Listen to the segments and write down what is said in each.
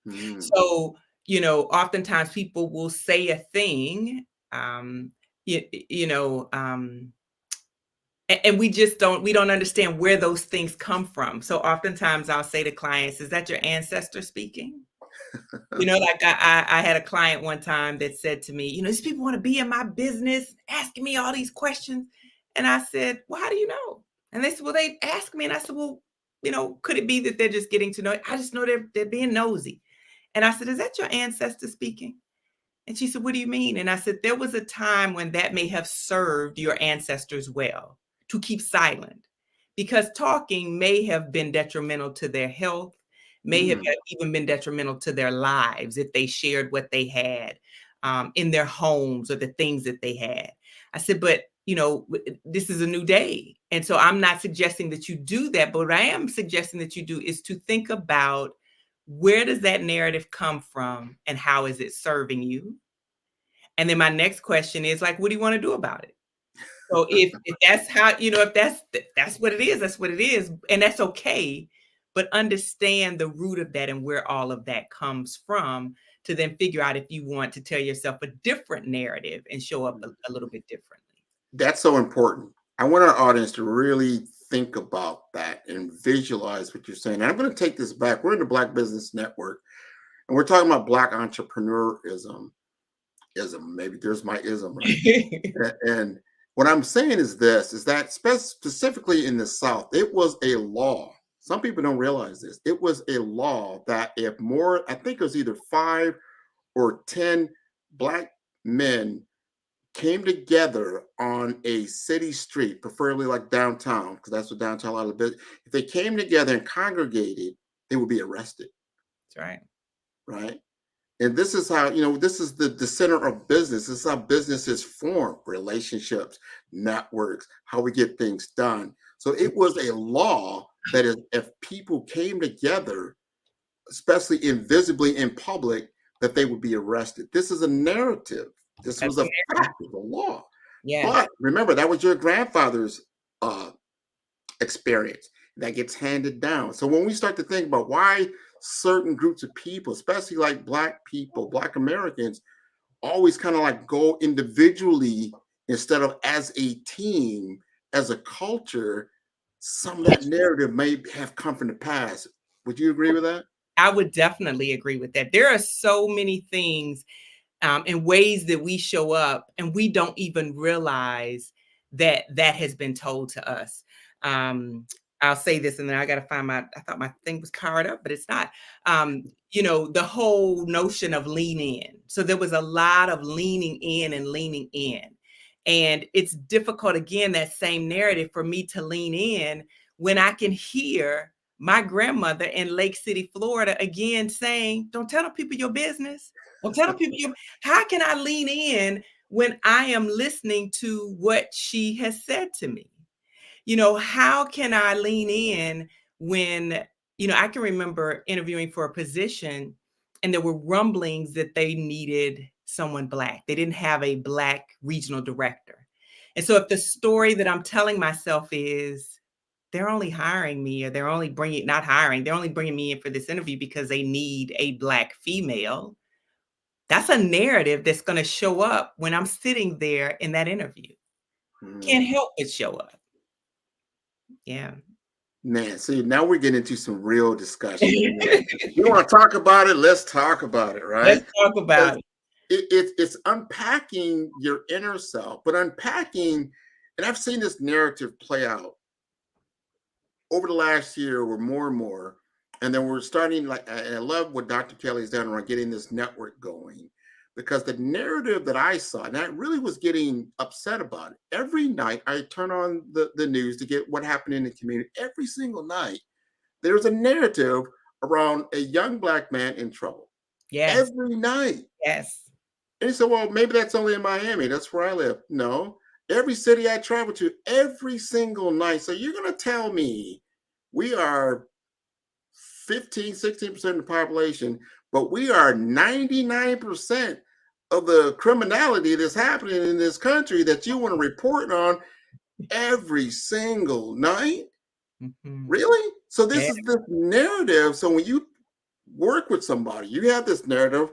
Mm. So, oftentimes people will say a thing, um, you, you know, and we don't understand where those things come from. So oftentimes I'll say to clients, is that your ancestor speaking? Like I had a client one time that said to me, these people want to be in my business, asking me all these questions. And I said, well, how do you know? And they said, well, they asked me. And I said, well, could it be that they're just getting to know it? I just know they're being nosy. And I said, is that your ancestor speaking? And she said, what do you mean? And I said, there was a time when that may have served your ancestors well to keep silent, because talking may have been detrimental to their health, may have Mm. even been detrimental to their lives if they shared what they had in their homes or the things that they had. I said, but this is a new day. And so I'm not suggesting that you do that, but what I am suggesting that you do is to think about, where does that narrative come from and how is it serving you? And then my next question is, like, what do you want to do about it? So if that's how, if that's what it is, that's what it is. And that's okay. But understand the root of that and where all of that comes from, to then figure out if you want to tell yourself a different narrative and show up a little bit differently. That's so important. I want our audience to really think about that and visualize what you're saying. And I'm going to take this back. We're in the Black Business Network, and we're talking about Black entrepreneurism. Maybe there's my ism, right? And what I'm saying is this, is that specifically in the South, it was a law. Some people don't realize this. It was a law that if more, I think it was either 5 or 10 Black men came together on a city street, preferably like downtown, because that's what downtown a lot of the, if they came together and congregated, they would be arrested. That's right. Right. And this is how, this is the center of business. This is how business is formed: relationships, networks, how we get things done. So it was a law that if people came together, especially invisibly in public, that they would be arrested. This is a narrative. This was a fact of the law. Yes. But remember, that was your grandfather's experience that gets handed down. So when we start to think about why certain groups of people, especially like Black people, Black Americans, always kind of like go individually instead of as a team, as a culture, some of that narrative may have come from the past. Would you agree with that? I would definitely agree with that. There are so many things and ways that we show up, and we don't even realize that has been told to us. I'll say this, and then I got to find I thought my thing was powered up, but it's not. The whole notion of lean in. So there was a lot of leaning in and leaning in. And it's difficult, again, that same narrative, for me to lean in when I can hear my grandmother in Lake City, Florida, again saying, don't tell the people your business. Don't tell the people how can I lean in when I am listening to what she has said to me? How can I lean in when, I can remember interviewing for a position and there were rumblings that they needed someone Black. They didn't have a Black regional director. And so if the story that I'm telling myself is, they're only hiring me, or they're only not hiring, they're only bringing me in for this interview because they need a Black female, that's a narrative that's going to show up when I'm sitting there in that interview. Can't help but show up. Yeah. Man, see, now we're getting into some real discussion. You want to talk about it? Let's talk about it, right? Let's talk about it. It's unpacking your inner self, but unpacking, and I've seen this narrative play out over the last year, or more and more. And then we're starting, like, I love what Dr. Kelly's done around getting this network going, because the narrative that I saw, and I really was getting upset about it. Every night I turn on the news to get what happened in the community. Every single night, there's a narrative around a young Black man in trouble. Yes. Every night. Yes. And he said, well, maybe that's only in Miami. That's where I live. No, every city I travel to, every single night. So you're going to tell me we are 15, 16% of the population, but we are 99% of the criminality that's happening in this country that you want to report on every single night? Mm-hmm. Really? So this is the narrative. So when you work with somebody. You have this narrative,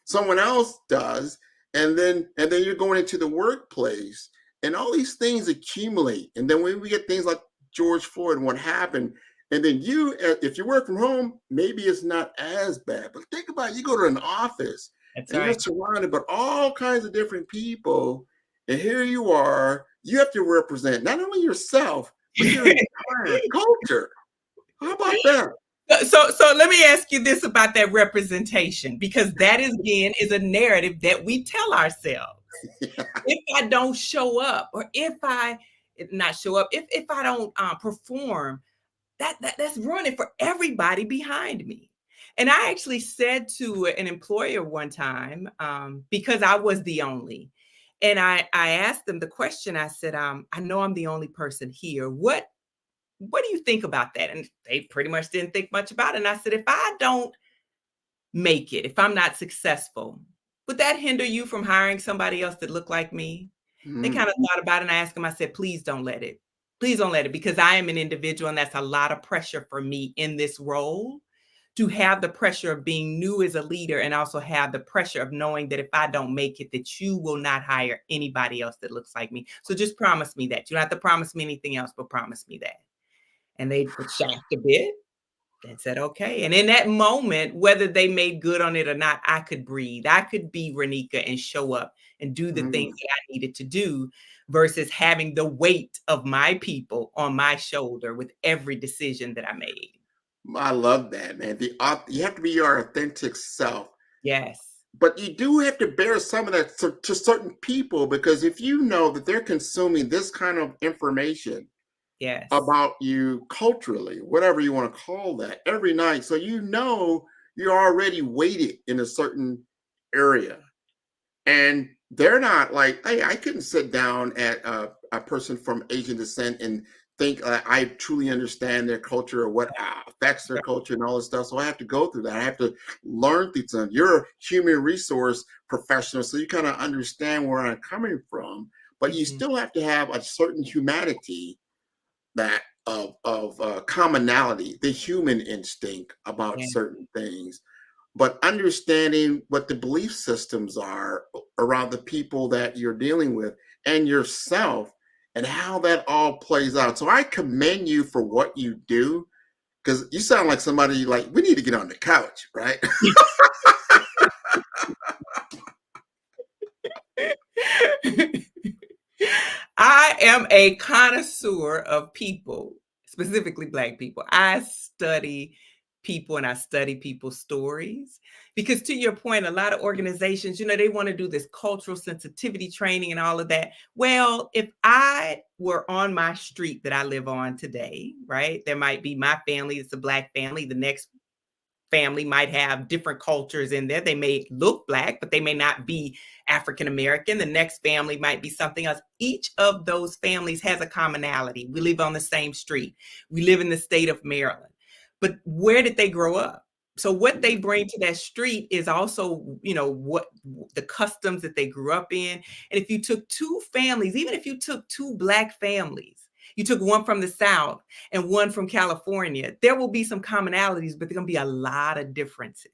someone else does, and then you're going into the workplace, and all these things accumulate. And then when we get things like George Floyd and what happened, and then if you work from home, maybe it's not as bad. But think about it, you go to an office That's and you're right. surrounded by all kinds of different people, and here you are. You have to represent not only yourself but your entire culture. How about that? So let me ask you this about that representation, because that is again is a narrative that we tell ourselves. If I don't show up, or if I not show up, if I don't perform, that's ruining for everybody behind me. And I actually said to an employer one time, because I was the only, and I asked them the question. I said, I know I'm the only person here. What do you think about that? And they pretty much didn't think much about it. And I said, if I don't make it, if I'm not successful, would that hinder you from hiring somebody else that looked like me? They Mm. kind of thought about it, and I asked them, I said, please don't let it. Please don't let it, because I am an individual and that's a lot of pressure for me in this role, to have the pressure of being new as a leader and also have the pressure of knowing that if I don't make it, that you will not hire anybody else that looks like me. So just promise me that. You don't have to promise me anything else, but promise me that. And they were shocked a bit and said, okay. And in that moment, whether they made good on it or not, I could breathe. I could be Renika and show up and do the things Mm. that I needed to do, versus having the weight of my people on my shoulder with every decision that I made. I love that, man. You have to be your authentic self, Yes. but you do have to bear some of that to certain people, because if you know that they're consuming this kind of information Yes. about you culturally, whatever you want to call that, every night, so you know you're already weighted in a certain area. And they're not like, hey, I couldn't sit down at a person from Asian descent and think I truly understand their culture or what affects their culture and all this stuff. So I have to go through that. I have to learn through something. You're a human resource professional, so you kind of understand where I'm coming from, but you Mhm. still have to have a certain humanity, that of commonality, the human instinct about Yeah. certain things, but understanding what the belief systems are around the people that you're dealing with and yourself, and how that all plays out. So I commend you for what you do, because you sound like somebody like, we need to get on the couch, right? I am a connoisseur of people, specifically Black people. I study people and I study people's stories, because to your point, a lot of organizations, they want to do this cultural sensitivity training and all of that. Well, if I were on my street that I live on today, right, there might be my family, it's a Black family. The next family might have different cultures in there. They may look Black, but they may not be African American. The next family might be something else. Each of those families has a commonality. We live on the same street. We live in the state of Maryland. But where did they grow up? So what they bring to that street is also, what the customs that they grew up in. And if you took two families, even if you took two Black families, you took one from the South and one from California, there will be some commonalities, but there are going to be a lot of differences.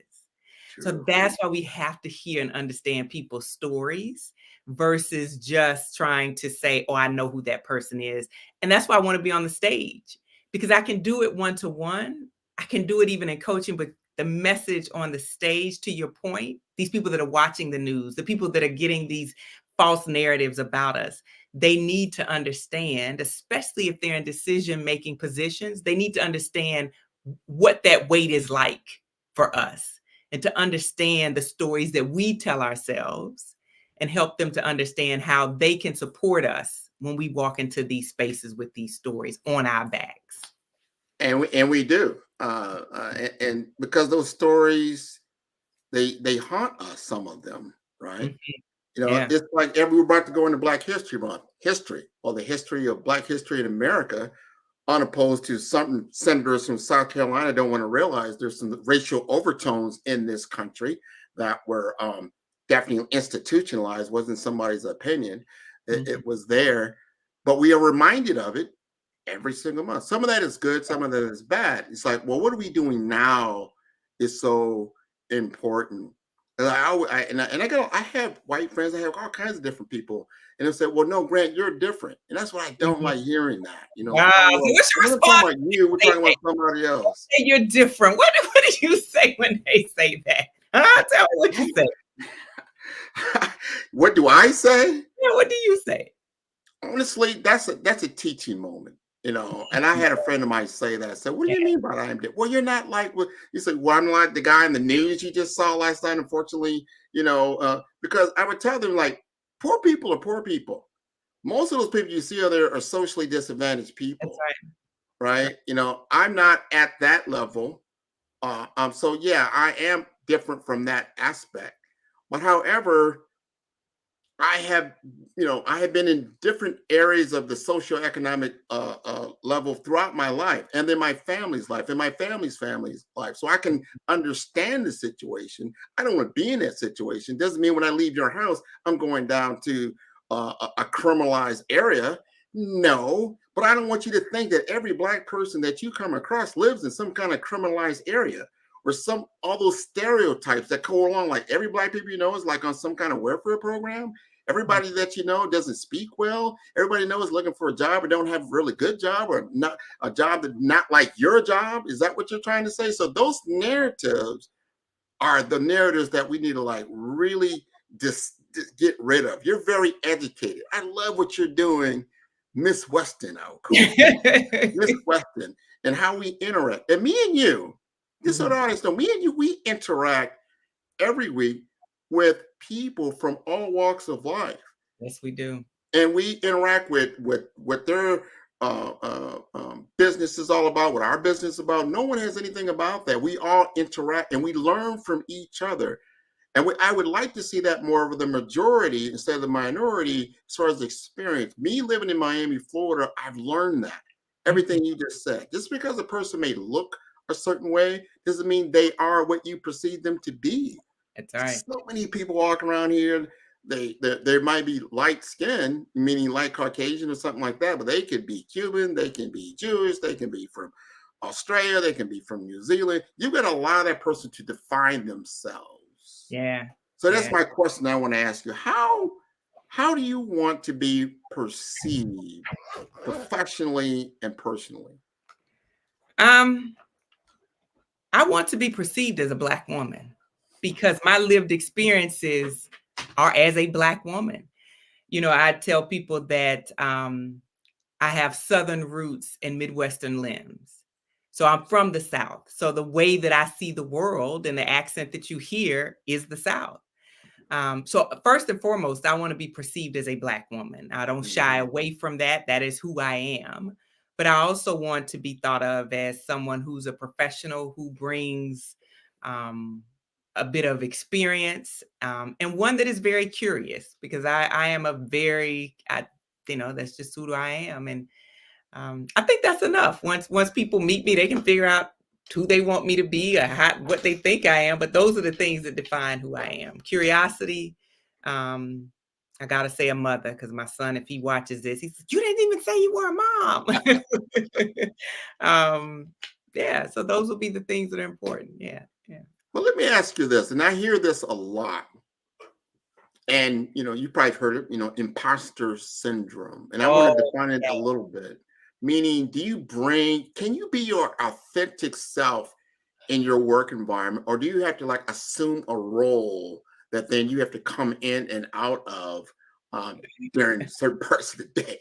So True. that's why we have to hear and understand people's stories versus just trying to say, oh, I know who that person is. And that's why I want to be on the stage, because I can do it one to one. I can do it even in coaching, but the message on the stage, to your point, these people that are watching the news, the people that are getting these false narratives about us, they need to understand, especially if they're in decision-making positions, they need to understand what that weight is like for us, and to understand the stories that we tell ourselves, and help them to understand how they can support us when we walk into these spaces with these stories on our backs. And we do, and because those stories, they haunt us, some of them, right? Mhm. Yeah. It's like we're about to go into Black History Month, history, or the history of Black history in America, unopposed to some senators from South Carolina don't want to realize there's some racial overtones in this country that were definitely institutionalized. Wasn't somebody's opinion. It Mhm. was there, but we are reminded of it every single month. Some of that is good, some of that is bad. It's like, well, what are we doing now is so important. And I have white friends. I have all kinds of different people, and they say, "Well, no, Grant, you're different," and that's what I don't Mhm. like hearing. That Wow. oh So well, what's your we're not talking response about when you. We're they talking about somebody else. say you're different? What do you say when they say that? Tell me what you say. What do I say? Yeah, what do you say? Honestly, that's a teaching moment, And I had a friend of mine say that. I said, "What do Yeah, you mean by I am different?" Well, you're not like what you said. Well, I'm like the guy in the news you just saw last night. Unfortunately, because I would tell them like, poor people are poor people. Most of those people you see out there are socially disadvantaged that's people, right. That's right. right? I'm not at that level. So yeah, I am different from that aspect. But however, I have been in different areas of the socioeconomic level throughout my life, and then my family's life, and my family's life. So I can understand the situation. I don't want to be in that situation. Doesn't mean when I leave your house, I'm going down to a criminalized area. No, but I don't want you to think that every black person that you come across lives in some kind of criminalized area or some all those stereotypes that go along. Like every black people is like on some kind of welfare program. Mhm. Everybody that doesn't speak well. Everybody knows looking for a job or don't have a really good job or not a job that not like your job. Is that what you're trying to say? So those narratives are the narratives that we need to like really just get rid of. You're very educated. I love what you're doing, Miss Weston. I'll call you Miss Weston, and how we interact. And me and you, just so the Mhm. audience know, me and you, we interact every week with people from all walks of life, Yes, we do. and we interact with what their business is all about, what our business is about. No one has anything about that. We all interact and we learn from each other. And I would like to see that more of the majority instead of the minority as far as experience. Me living in Miami, Florida, I've learned that. Mhm. Everything you just said. Just because a person may look a certain way doesn't mean they are what you perceive them to be. That's right. So many people walking around here. They might be light skinned, meaning light Caucasian or something like that, but they could be Cuban, they can be Jewish, they can be from Australia, they can be from New Zealand. You've got to allow that person to define themselves. Yeah. So that's Yeah. my question I want to ask you. How do you want to be perceived professionally and personally? Um, I want to be perceived as a Black woman because my lived experiences are as a Black woman. I tell people that I have Southern roots and Midwestern limbs. So I'm from the South. So the way that I see the world and the accent that you hear is the South. So first and foremost, I want to be perceived as a Black woman. I don't shy Mhm. away from that. That is who I am. But I also want to be thought of as someone who's a professional who brings um, a bit of experience and one that is very curious because I am a very, that's just who I am. And I think that's enough. Once people meet me, they can figure out who they want me to be or what they think I am. But those are the things that define who I am. Curiosity. Um, I gotta say a mother because my son, if he watches this, he says, "You didn't even say you were a mom." um, yeah. So those will be the things that are important. Yeah. Yeah. Well, let me ask you this, and I hear this a lot. And you probably heard it, imposter syndrome. And I want to Oh, define it a little bit. Meaning, can you be your authentic self in your work environment, or do you have to like assume a role that then you have to come in and out of during certain parts of the day?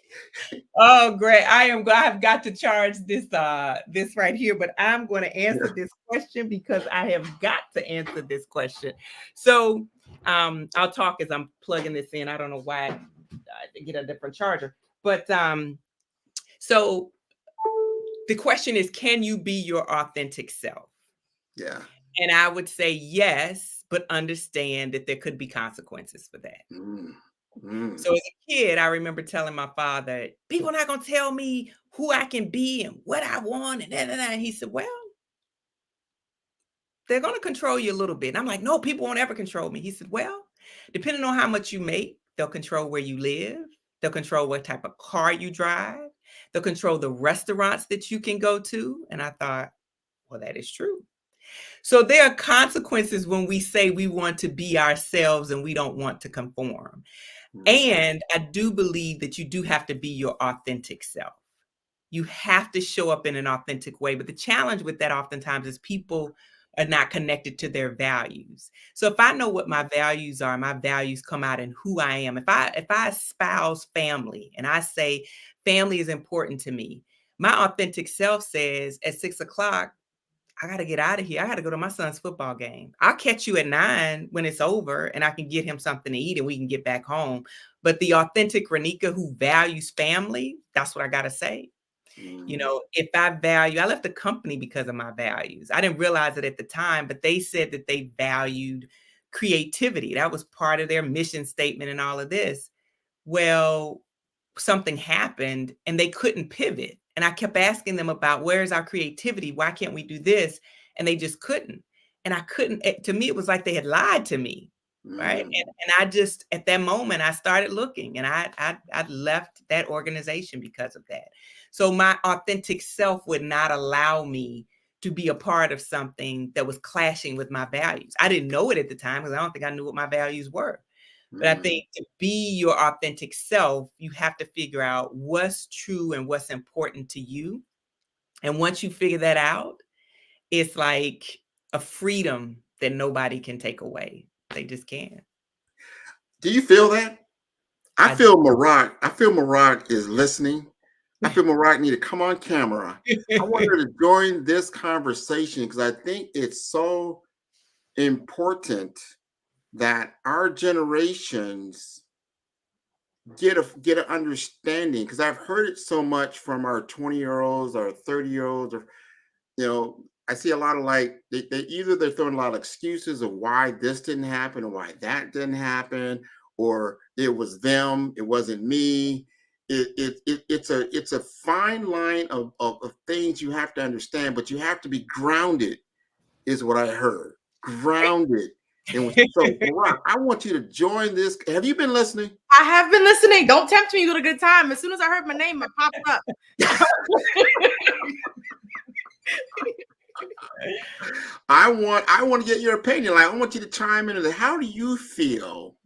oh, great. I've got to charge this right here, but I'm going to answer Yeah. this question because I have got to answer this question. So, I'll talk as I'm plugging this in. I don't know why I get a different charger. But so the question is, can you be your authentic self? Yeah. And I would say yes, but understand that there could be consequences for that. Mm, mm. So as a kid, I remember telling my father, people are not going to tell me who I can be and what I want and da, da, da. And he said, well, they're going to control you a little bit. And I'm like, no, people won't ever control me. He said, well, depending on how much you make, they'll control where you live. They'll control what type of car you drive. They'll control the restaurants that you can go to. And I thought, well, that is true. So there are consequences when we say we want to be ourselves and we don't want to conform. Mhm. And I do believe that you do have to be your authentic self. You have to show up in an authentic way. But the challenge with that oftentimes is people are not connected to their values. So if I know what my values are, my values come out in who I am. If I espouse family and I say family is important to me, my authentic self says at 6 o'clock, I got to get out of here. I got to go to my son's football game. I'll catch you at 9 when it's over and I can get him something to eat and we can get back home. But the authentic Renika who values family, that's what I got to say. You Mhm. know, if I left the company because of my values. I didn't realize it at the time, but they said that they valued creativity. That was part of their mission statement and all of this. Well, something happened and they couldn't pivot. And I kept asking them about where's our creativity? Why can't we do this? And they just couldn't. And I couldn't, to me, it was like they had lied to me. Right. Mhm. And I just, at that moment, I started looking and I left that organization because of that. So my authentic self would not allow me to be a part of something that was clashing with my values. I didn't know it at the time because I don't think I knew what my values were. But I Mhm. think to be your authentic self, you have to figure out what's true and what's important to you. And once you figure that out, it's like a freedom that nobody can take away. They just can't. Do you feel that? I I feel Marak. I feel Marak is listening. I feel Marak need to come on camera. I want her to join this conversation because I think it's so important that our generations get an understanding because I've heard it so much from our 20-year-olds or 30-year-olds or I see a lot of like they either they're throwing a lot of excuses of why this didn't happen or why that didn't happen, or it was them, it wasn't me. It's a fine line of things you have to understand, but you have to be grounded, is what I heard. Grounded. And so, Barack, I want you to join this. Have you been listening? I have been listening. Don't tempt me with a good time. As soon as I heard my name, it popped up. I want to get your opinion. Like, I want you to chime in. How do you feel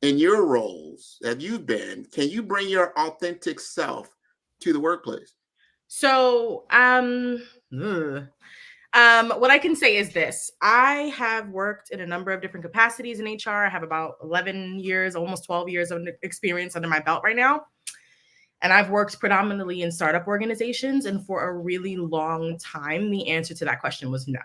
in your roles that you've been? Can you bring your authentic self to the workplace? So, what I can say is this. I have worked in a number of different capacities in HR. I have about 11 years, almost 12 years of experience under my belt right now. And I've worked predominantly in startup organizations. And for a really long time, the answer to that question was no.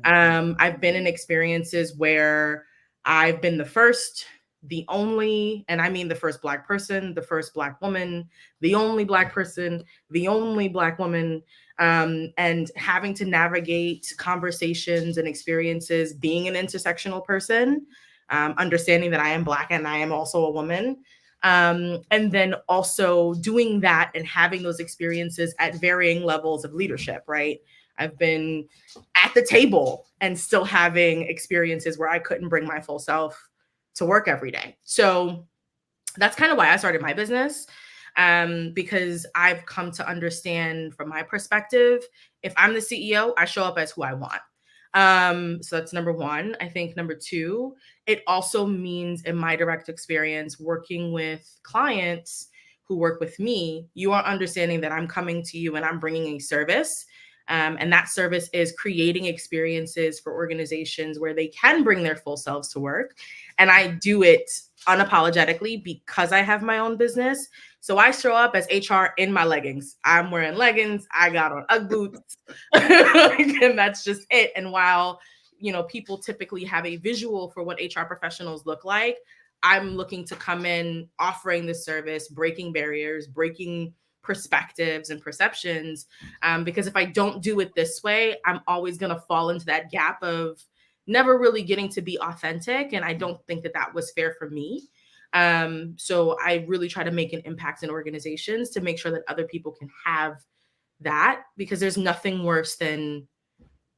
I've been in experiences where I've been the first, the only, and I mean the first Black person, the first Black woman, the only Black person, the only Black woman, and having to navigate conversations and experiences, being an intersectional person, understanding that I am Black and I am also a woman. And then also doing that and having those experiences at varying levels of leadership, right? I've been at the table and still having experiences where I couldn't bring my full self to work every day. So that's kind of why I started my business, because I've come to understand from my perspective, if I'm the CEO, I show up as who I want. So that's number one. I think number two, it also means in my direct experience working with clients who work with me, you are understanding that I'm coming to you and I'm bringing a service. And that service is creating experiences for organizations where they can bring their full selves to work. And I do it unapologetically because I have my own business. So I show up as HR in my leggings. I'm wearing leggings. I got on Ugg boots. And that's just it. And while, people typically have a visual for what HR professionals look like, I'm looking to come in offering this service, breaking barriers, breaking perspectives and perceptions. Because if I don't do it this way, I'm always going to fall into that gap of never really getting to be authentic. And I don't think that that was fair for me. So I really try to make an impact in organizations to make sure that other people can have that, because there's nothing worse than,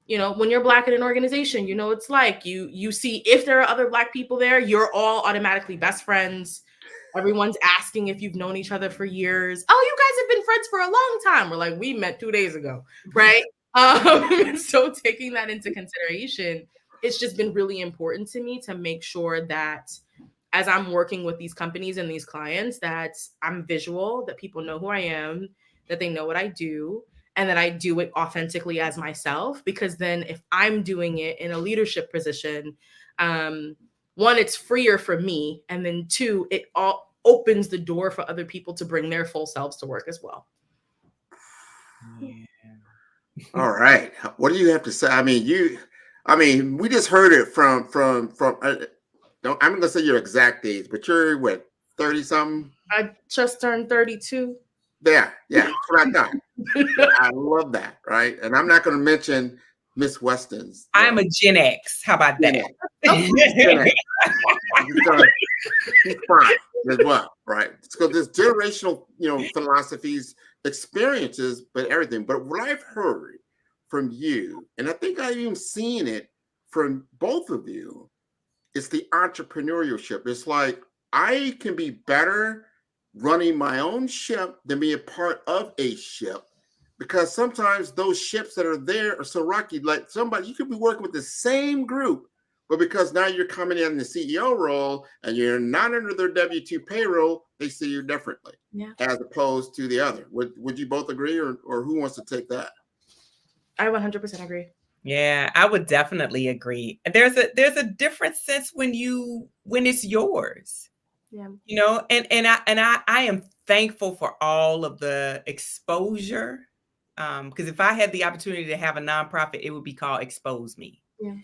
when you're Black in an organization, it's like you see if there are other Black people there, you're all automatically best friends. Everyone's asking if you've known each other for years. Oh, you guys have been friends for a long time. We're like, we met 2 days ago, right? So taking that into consideration, it's just been really important to me to make sure that as I'm working with these companies and these clients, that I'm visual, that people know who I am, that they know what I do, and that I do it authentically as myself. Because then if I'm doing it in a leadership position, one, it's freer for me. And then two, it all opens the door for other people to bring their full selves to work as well. Yeah. All right. What do you have to say? I mean, we just heard it from don't, I'm gonna say your exact age, but you're what, 30 something? I just turned 32. Yeah, that's what I thought. I love that, right? And I'm not gonna mention Miss Weston's. I'm a Gen X. How about Gen that? X. Gen X. He's fine as well, right? So there's generational, philosophies, experiences, but everything. But what I've heard from you, and I think I've even seen it from both of you, is the entrepreneurship. It's like I can be better running my own ship than be a part of a ship, because sometimes those ships that are there are so rocky. Like somebody, you could be working with the same group, but because now you're coming in the CEO role and you're not under their W-2 payroll, they see you differently, as opposed to the other. Would you both agree, or who wants to take that? I 100% agree. Yeah, I would definitely agree. There's a different sense when it's yours. Yeah. And I am thankful for all of the exposure. Because if I had the opportunity to have a nonprofit, it would be called Expose Me. Yeah.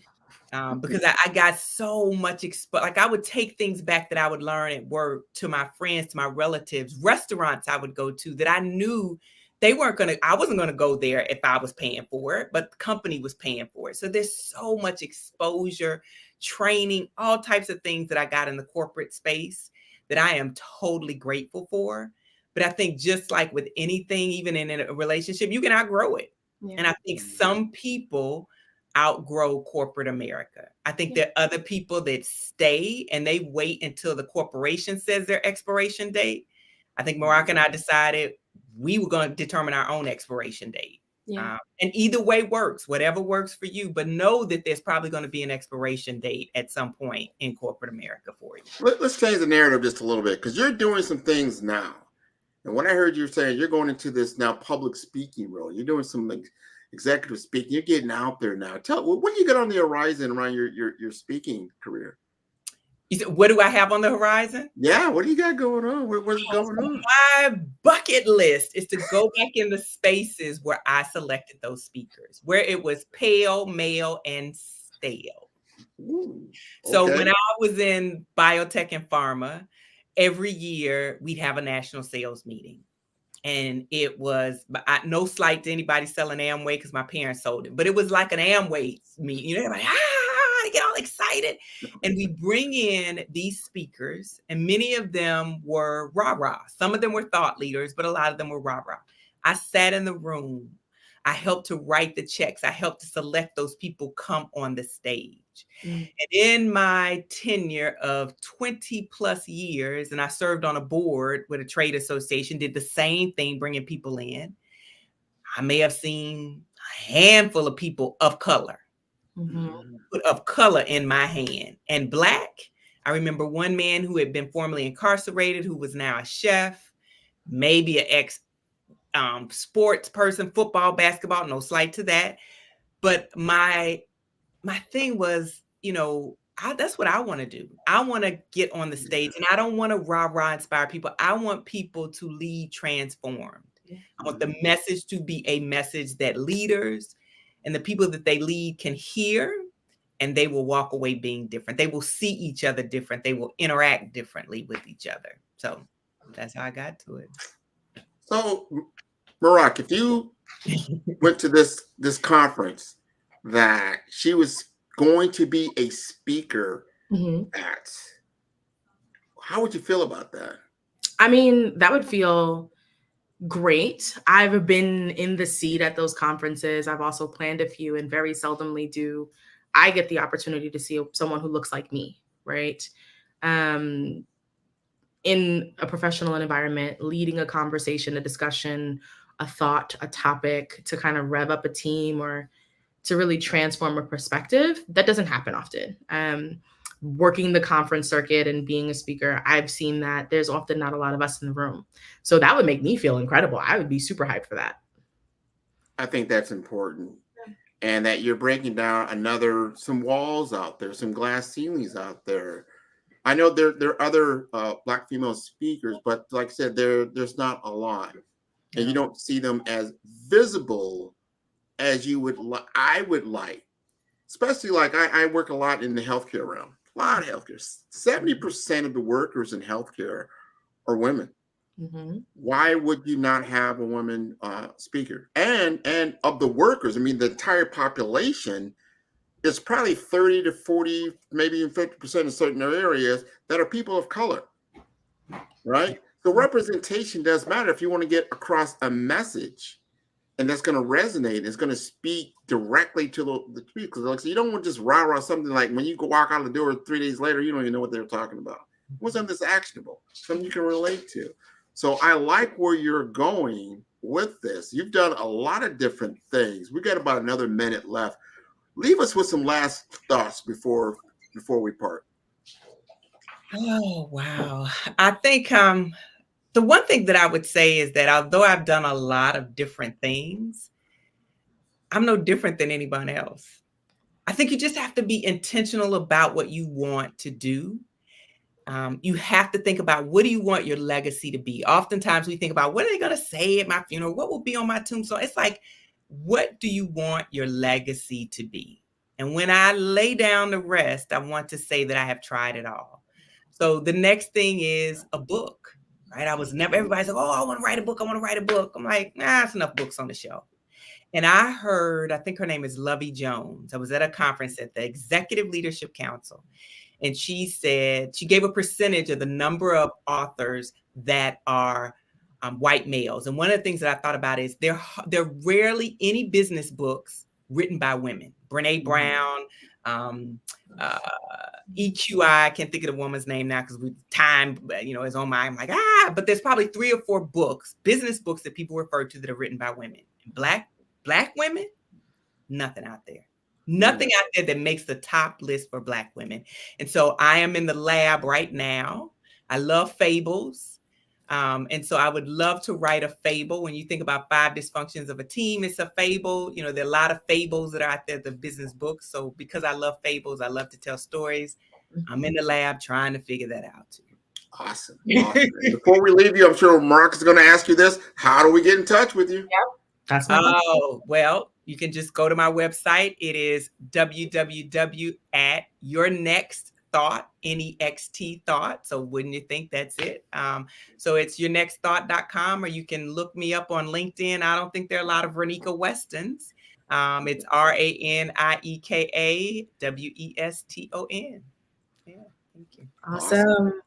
Because I got so much like I would take things back that I would learn at work, to my friends, to my relatives, restaurants I would go to that I knew I wasn't going to go there if I was paying for it, but the company was paying for it. So there's so much exposure, training, all types of things that I got in the corporate space that I am totally grateful for. But I think just like with anything, even in a relationship, you can outgrow it. Yeah. And I think some people outgrow corporate America. I think there are other people that stay and they wait until the corporation says their expiration date. I think Morocco and I decided we were going to determine our own expiration date. And either way works, whatever works for you, but know that there's probably going to be an expiration date at some point in corporate America for you. Let's change the narrative just a little bit, because you're doing some things now. And when I heard you saying you're going into this now public speaking role, you're doing some like executive speaking, you're getting out there now. What do you got on the horizon around your speaking career? You said, what do I have on the horizon? Yeah, what do you got going on? What's going on? My bucket list is to go back in the spaces where I selected those speakers, where it was pale, male, and stale. Ooh, okay. So when I was in biotech and pharma, every year we'd have a national sales meeting. And it was no slight to anybody selling Amway, because my parents sold it, but it was like an Amway meeting. Everybody, I get all excited. And we bring in these speakers, and many of them were rah-rah. Some of them were thought leaders, but a lot of them were rah-rah. I sat in the room. I helped to write the checks. I helped to select those people come on the stage. And in my tenure of 20 plus years, and I served on a board with a trade association, did the same thing, bringing people in. I may have seen a handful of people of color, of color in my hand, and Black. I remember one man who had been formerly incarcerated, who was now a chef, maybe an ex sports person, football, basketball, no slight to that. But my thing was, that's what I want to do. I want to get on the stage, and I don't want to rah-rah inspire people. I want people to lead transformed. I want the message to be a message that leaders and the people that they lead can hear, and they will walk away being different. They will see each other different. They will interact differently with each other. So that's how I got to it. So, Marak, if you went to this conference that she was going to be a speaker at, how would you feel about that? I mean, that would feel great. I've been in the seat at those conferences. I've also planned a few, and very seldomly do I get the opportunity to see someone who looks like me, right? In a professional environment, leading a conversation, a discussion a thought, a topic to kind of rev up a team or to really transform a perspective, that doesn't happen often. Working the conference circuit and being a speaker, I've seen that there's often not a lot of us in the room. So that would make me feel incredible. I would be super hyped for that. I think that's important. And that you're breaking down some walls out there, some glass ceilings out there. I know there are other Black female speakers, but like I said, there's not a lot. And you don't see them as visible as I would like. Especially like I work a lot in the healthcare realm. A lot of healthcare. 70% of the workers in healthcare are women. Mm-hmm. Why would you not have a woman speaker? And of the workers, I mean, the entire population is probably 30 to 40, maybe even 50% in certain areas that are people of color, right? So representation does matter if you want to get across a message, and that's going to resonate. It's going to speak directly to the people. Because like, so you don't want to just rah-rah something like when you go walk out the door 3 days later, you don't even know what they're talking about. What's something that's actionable, something you can relate to. So I like where you're going with this. You've done a lot of different things. We got about another minute left. Leave us with some last thoughts before we part. Oh, wow. I think the one thing that I would say is that although I've done a lot of different things, I'm no different than anyone else. I think you just have to be intentional about what you want to do. You have to think about, what do you want your legacy to be? Oftentimes we think about, what are they going to say at my funeral? What will be on my tombstone? It's like, what do you want your legacy to be? And when I lay down to rest, I want to say that I have tried it all. So the next thing is a book, right? Everybody's like, oh, I want to write a book. I want to write a book. I'm like, it's enough books on the shelf. And I think her name is Lovey Jones. I was at a conference at the Executive Leadership Council. And she said, she gave a percentage of the number of authors that are white males. And one of the things that I thought about is there are rarely any business books written by women. Brene Brown, EQI, I can't think of the woman's name now because time, is on my, I'm like, but there's probably 3 or 4 books, business books that people refer to that are written by women. Black women, nothing out there. Nothing out there that makes the top list for Black women. And so I am in the lab right now. I love fables. And so I would love to write a fable. When you think about 5 dysfunctions of a team, it's a fable. There are a lot of fables that are out there, the business books. So because I love fables, I love to tell stories. I'm in the lab trying to figure that out too. Awesome. Before we leave you, I'm sure Mark is going to ask you this. How do we get in touch with you? Yep. That's my well, you can just go to my website. It is www.yournextthought, NEXT thought. So wouldn't you think that's it? So it's yournextthought.com, or you can look me up on LinkedIn. I don't think there are a lot of Renika Westons. It's RANIEKA WESTON. Yeah, thank you. Awesome.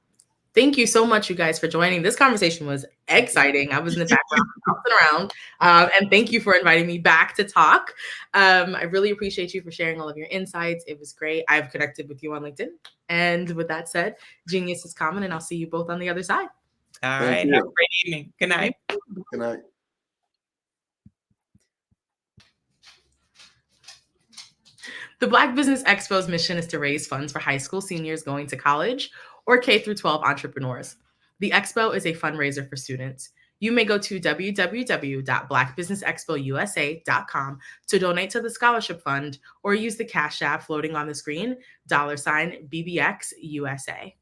Thank you so much, you guys, for joining. This conversation was exciting. I was in the background bouncing around. And thank you for inviting me back to talk. I really appreciate you for sharing all of your insights. It was great. I've connected with you on LinkedIn. And with that said, genius is common, and I'll see you both on the other side. All right. Have a great evening. Good night. Good night. The Black Business Expo's mission is to raise funds for high school seniors going to college or K-12 entrepreneurs. The Expo is a fundraiser for students. You may go to www.blackbusinessexpousa.com to donate to the scholarship fund, or use the Cash App floating on the screen, $BBXUSA.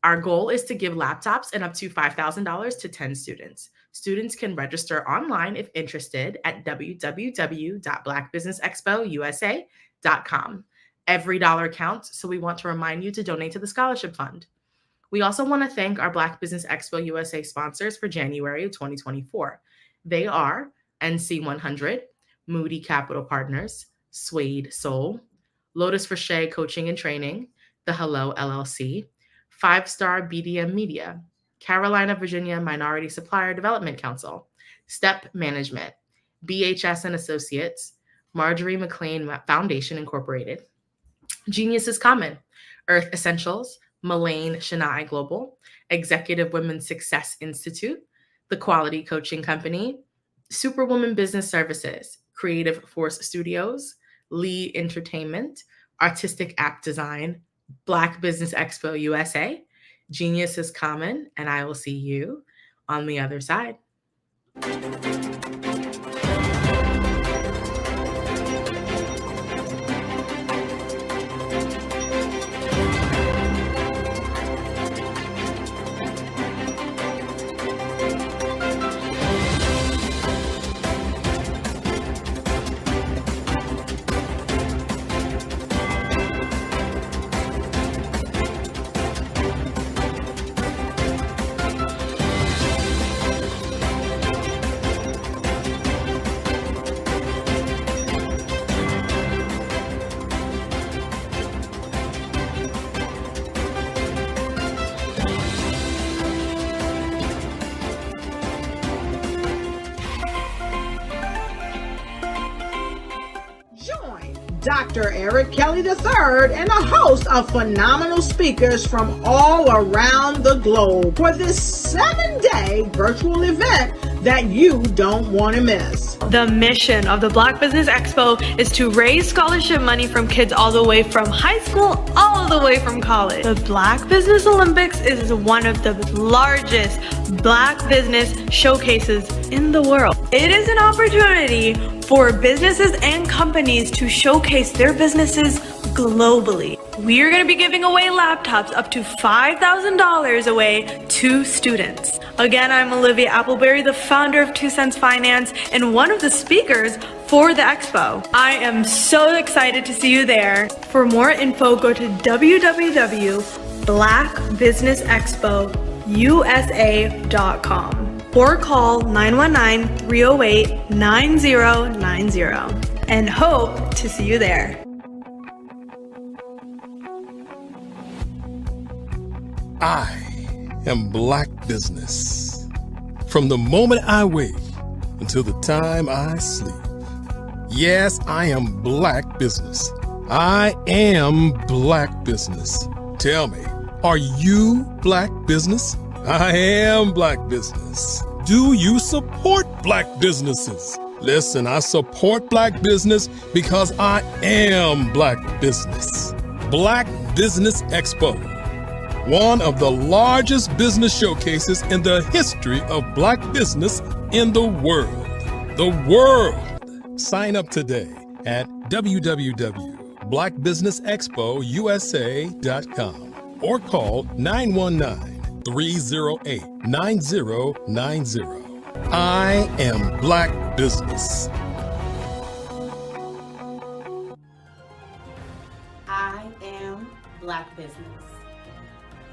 Our goal is to give laptops and up to $5,000 to 10 students. Students can register online if interested at www.blackbusinessexpousa.com. Every dollar counts, so we want to remind you to donate to the scholarship fund. We also want to thank our Black Business Expo USA sponsors for January of 2024. They are NC100, Moody Capital Partners, Suede Soul, Lotus Frichet Coaching and Training, The Hello LLC, 5-Star BDM Media, Carolina, Virginia Minority Supplier Development Council, Step Management, BHS and Associates, Marjorie McLean Foundation Incorporated, Genius is Common, Earth Essentials, Mullane Shania Global, Executive Women's Success Institute, The Quality Coaching Company, Superwoman Business Services, Creative Force Studios, Lee Entertainment, Artistic App Design, Black Business Expo USA, Genius is Common, and I will see you on the other side. Dr. Eric Kelly III and a host of phenomenal speakers from all around the globe for this 7-day virtual event that you don't want to miss. The mission of the Black Business Expo is to raise scholarship money from kids all the way from high school all the way from college. The Black Business Olympics is one of the largest Black business showcases in the world. It is an opportunity for businesses and companies to showcase their businesses globally. We are going to be giving away laptops up to $5,000 away to students. Again, I'm Olivia Appleberry, the founder of 2 Cents Finance and one of the speakers for the expo. I am so excited to see you there. For more info, go to www.blackbusinessexpousa.com or call 919-308-9090 and hope to see you there. I am Black business. From the moment I wake until the time I sleep. Yes, I am Black business. I am Black business. Tell me, are you Black business? I am Black business. Do you support Black businesses? Listen, I support Black business because I am Black business. Black Business Expo, one of the largest business showcases in the history of Black business in the world. The world! Sign up today at www.blackbusinessexpousa.com or call 919-308-9090. I am Black business. I am Black business.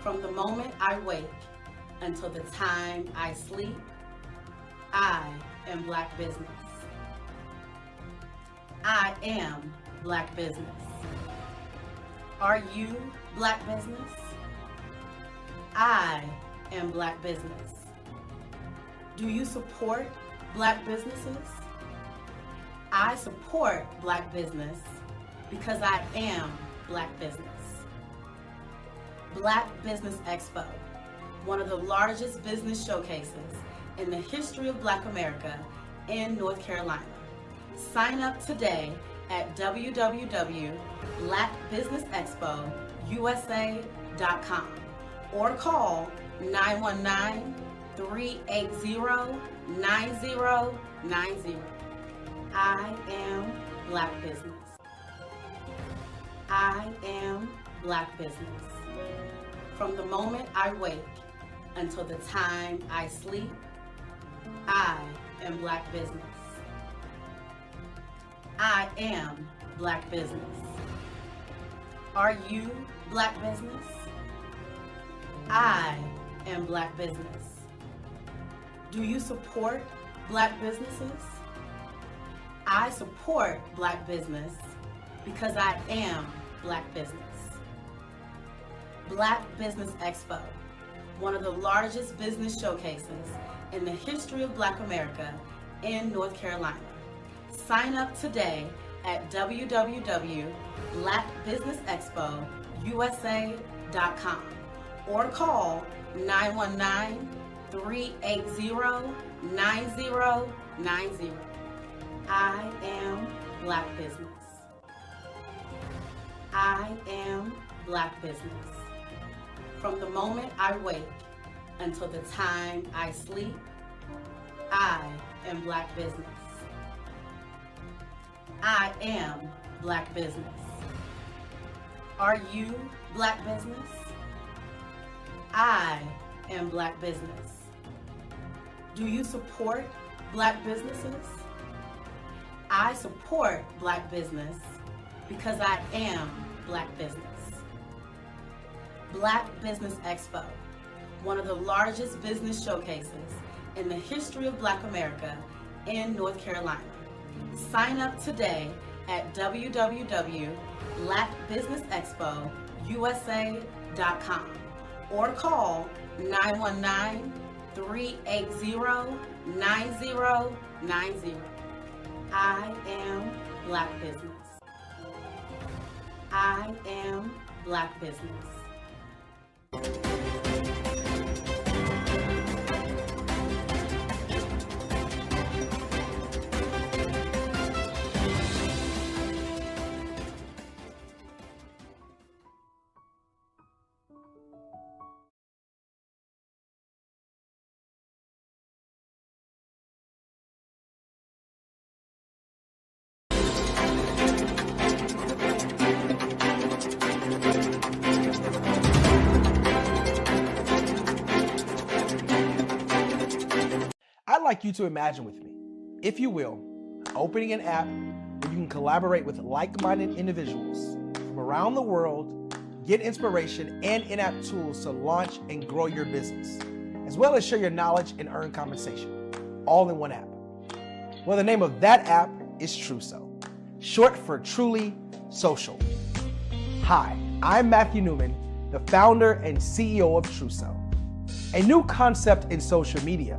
From the moment I wake until the time I sleep, I am Black business. I am Black business. Are you Black business? I am Black business. Do you support Black businesses? I support Black business because I am Black business. Black Business Expo, one of the largest business showcases in the history of Black America in North Carolina. Sign up today at www.blackbusinessexpousa.com or call 919-380-9090. I am Black business. I am Black business. From the moment I wake until the time I sleep, I am Black business. I am Black business. Are you Black business? I am Black business. Do you support Black businesses? I support Black business because I am Black business. Black Business Expo, one of the largest business showcases in the history of Black America in North Carolina. Sign up today at www.blackbusinessexpousa.com or call 919-380-9090. I am Black business. I am Black business. From the moment I wake until the time I sleep, I am Black business. I am Black business. Are you Black business? I am Black business. Do you support Black businesses? I support Black business because I am Black business. Black Business Expo, one of the largest business showcases in the history of Black America in North Carolina. Sign up today at www.blackbusinessexpousa.com or call 919-380-9090. I am Black business. I am Black business. I'd like you to imagine with me, if you will, opening an app where you can collaborate with like-minded individuals from around the world, get inspiration and in-app tools to launch and grow your business, as well as share your knowledge and earn compensation, all in one app. Well, the name of that app is Truso, short for Truly Social. Hi, I'm Matthew Newman, the founder and CEO of Truso, a new concept in social media.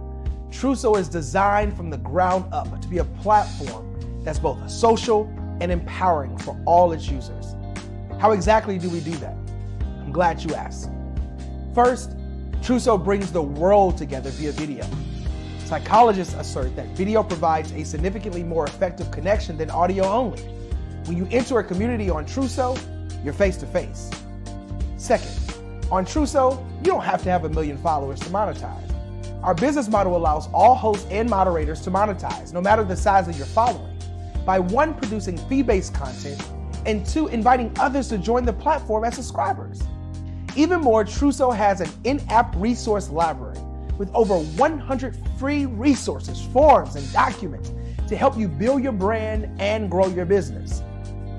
Truso is designed from the ground up to be a platform that's both social and empowering for all its users. How exactly do we do that? I'm glad you asked. First, Truso brings the world together via video. Psychologists assert that video provides a significantly more effective connection than audio only. When you enter a community on Truso, you're face to face. Second, on Truso, you don't have to have 1 million followers to monetize. Our business model allows all hosts and moderators to monetize, no matter the size of your following, by 1, producing fee-based content, and 2, inviting others to join the platform as subscribers. Even more, Truso has an in-app resource library with over 100 free resources, forms, and documents to help you build your brand and grow your business.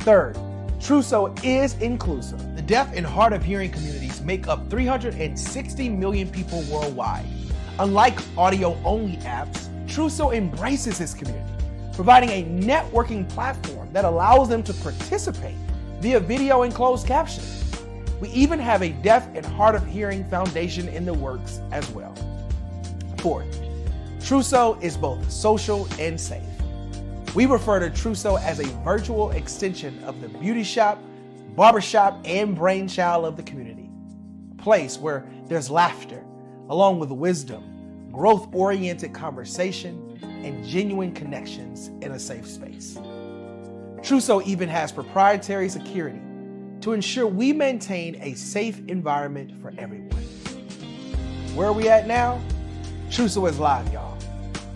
Third, Truso is inclusive. The deaf and hard of hearing communities make up 360 million people worldwide. Unlike audio-only apps, Truso embraces its community, providing a networking platform that allows them to participate via video and closed captioning. We even have a deaf and hard of hearing foundation in the works as well. Fourth, Truso is both social and safe. We refer to Truso as a virtual extension of the beauty shop, barbershop, and brainchild of the community. A place where there's laughter, along with wisdom, growth-oriented conversation, and genuine connections in a safe space. Truso even has proprietary security to ensure we maintain a safe environment for everyone. Where are we at now? Truso is live, y'all.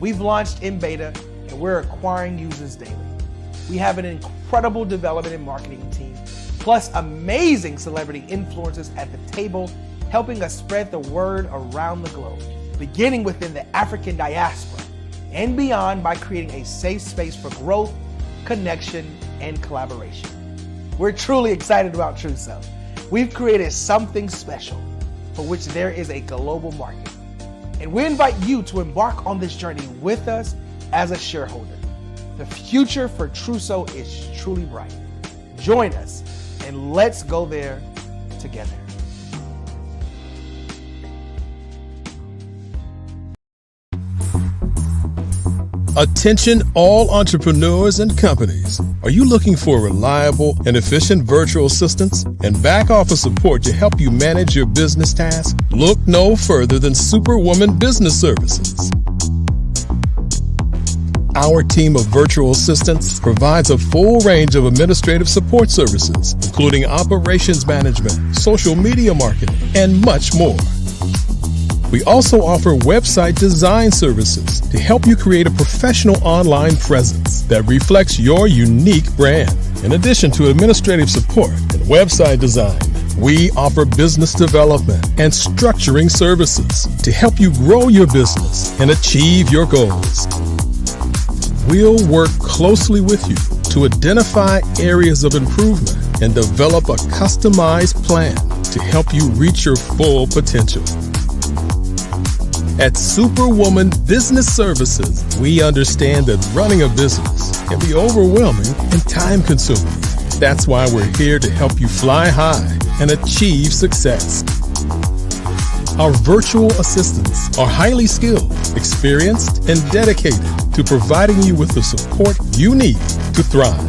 We've launched in beta, and we're acquiring users daily. We have an incredible development and marketing team, plus amazing celebrity influencers at the table, helping us spread the word around the globe, beginning within the African diaspora and beyond by creating a safe space for growth, connection, and collaboration. We're truly excited about Truso. We've created something special for which there is a global market. And we invite you to embark on this journey with us as a shareholder. The future for Truso is truly bright. Join us and let's go there together. Attention all entrepreneurs and companies. Are you looking for reliable and efficient virtual assistants and back office support to help you manage your business tasks? Look no further than Superwoman Business Services. Our team of virtual assistants provides a full range of administrative support services, including operations management, social media marketing, and much more. We also offer website design services to help you create a professional online presence that reflects your unique brand. In addition to administrative support and website design, we offer business development and structuring services to help you grow your business and achieve your goals. We'll work closely with you to identify areas of improvement and develop a customized plan to help you reach your full potential. At Superwoman Business Services, we understand that running a business can be overwhelming and time-consuming. That's why we're here to help you fly high and achieve success. Our virtual assistants are highly skilled, experienced, and dedicated to providing you with the support you need to thrive.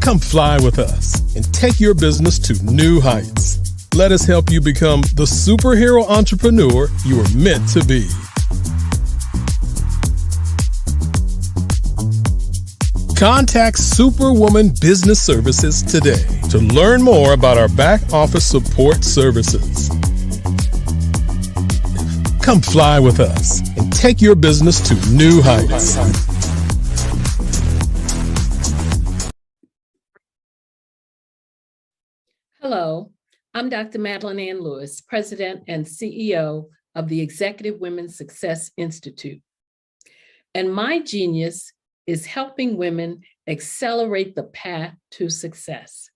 Come fly with us and take your business to new heights. Let us help you become the superhero entrepreneur you are meant to be. Contact Superwoman Business Services today to learn more about our back office support services. Come fly with us and take your business to new heights. Hello, I'm Dr. Madeline Ann Lewis, President and CEO of the Executive Women's Success Institute. And my genius is helping women accelerate the path to success.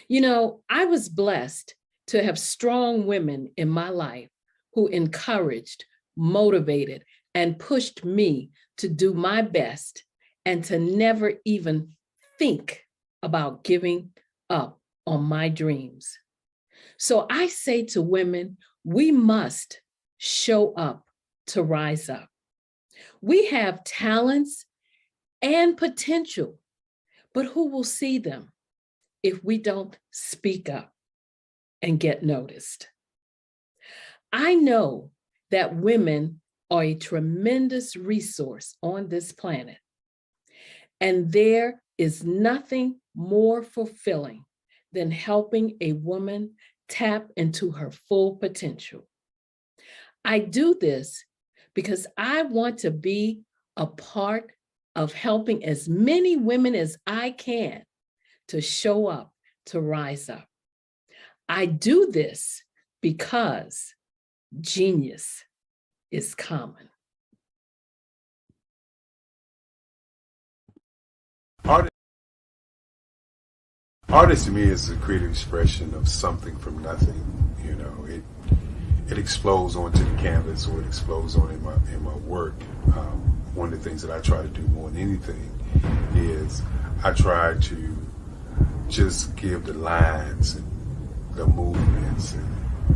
You know, I was blessed to have strong women in my life who encouraged, motivated, and pushed me to do my best and to never even think about giving up on my dreams. So I say to women, we must show up to rise up. We have talents and potential, but who will see them if we don't speak up and get noticed? I know that women are a tremendous resource on this planet, and there is nothing more fulfilling than helping a woman tap into her full potential. I do this because I want to be a part of helping as many women as I can to show up, to rise up. I do this because genius is common. Artist to me is a creative expression of something from nothing. You know, it explodes onto the canvas, or it explodes on in my work. One of the things that I try to do more than anything is I try to just give the lines and the movements and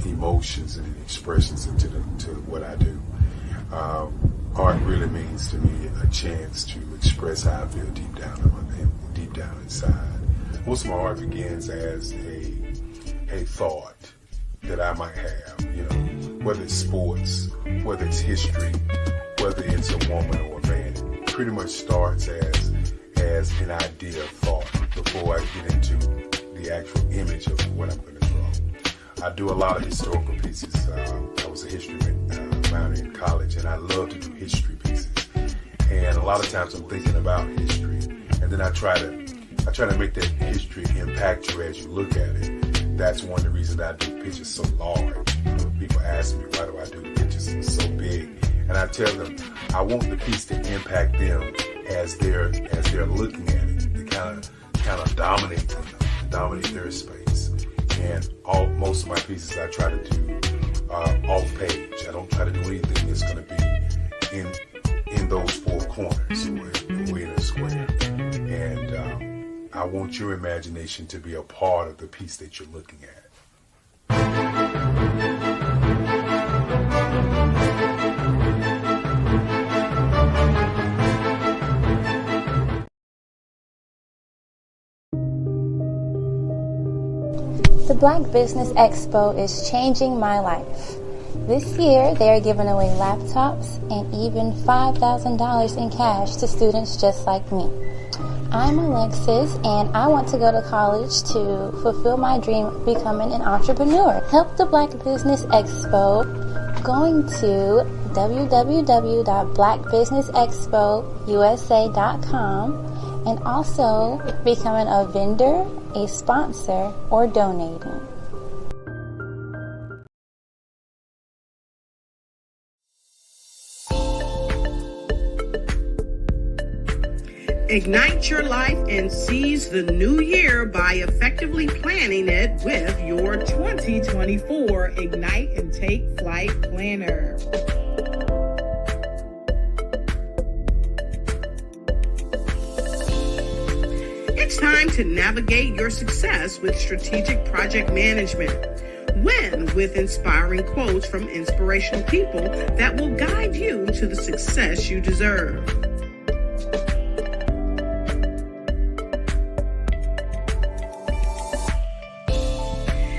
emotions and expressions into to what I do. Art really means to me a chance to express how I feel deep down inside. Most of my art begins as a thought that I might have, you know, whether it's sports, whether it's history, whether it's a woman or a man. It pretty much starts as an idea of thought before I get into the actual image of what I'm going to draw. I do a lot of historical pieces. I was a history minor in college, and I love to do history pieces. And a lot of times I'm thinking about history, and then I try to make that history impact you as you look at it. That's one of the reasons I do pictures so large. People ask me, why do I do the pictures so big? And I tell them, I want the piece to impact them as they're looking at it. To kind of dominate them, to dominate their space. And most of my pieces I try to do off page. I don't try to do anything that's going to be in those four corners or in a square. And I want your imagination to be a part of the piece that you're looking at. The Black Business Expo is changing my life. This year, they are giving away laptops and even $5,000 in cash to students just like me. I'm Alexis, and I want to go to college to fulfill my dream of becoming an entrepreneur. Help the Black Business Expo going to www.blackbusinessexpousa.com and also becoming a vendor, a sponsor, or donating. Ignite your life and seize the new year by effectively planning it with your 2024 Ignite and Take Flight Planner. It's time to navigate your success with strategic project management. Win with inspiring quotes from inspirational people that will guide you to the success you deserve.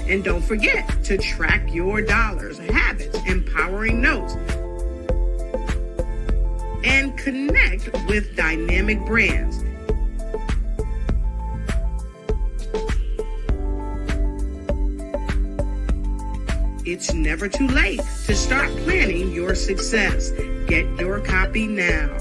And don't forget to track your dollars, habits, empowering notes, and connect with dynamic brands. It's never too late to start planning your success. Get your copy now.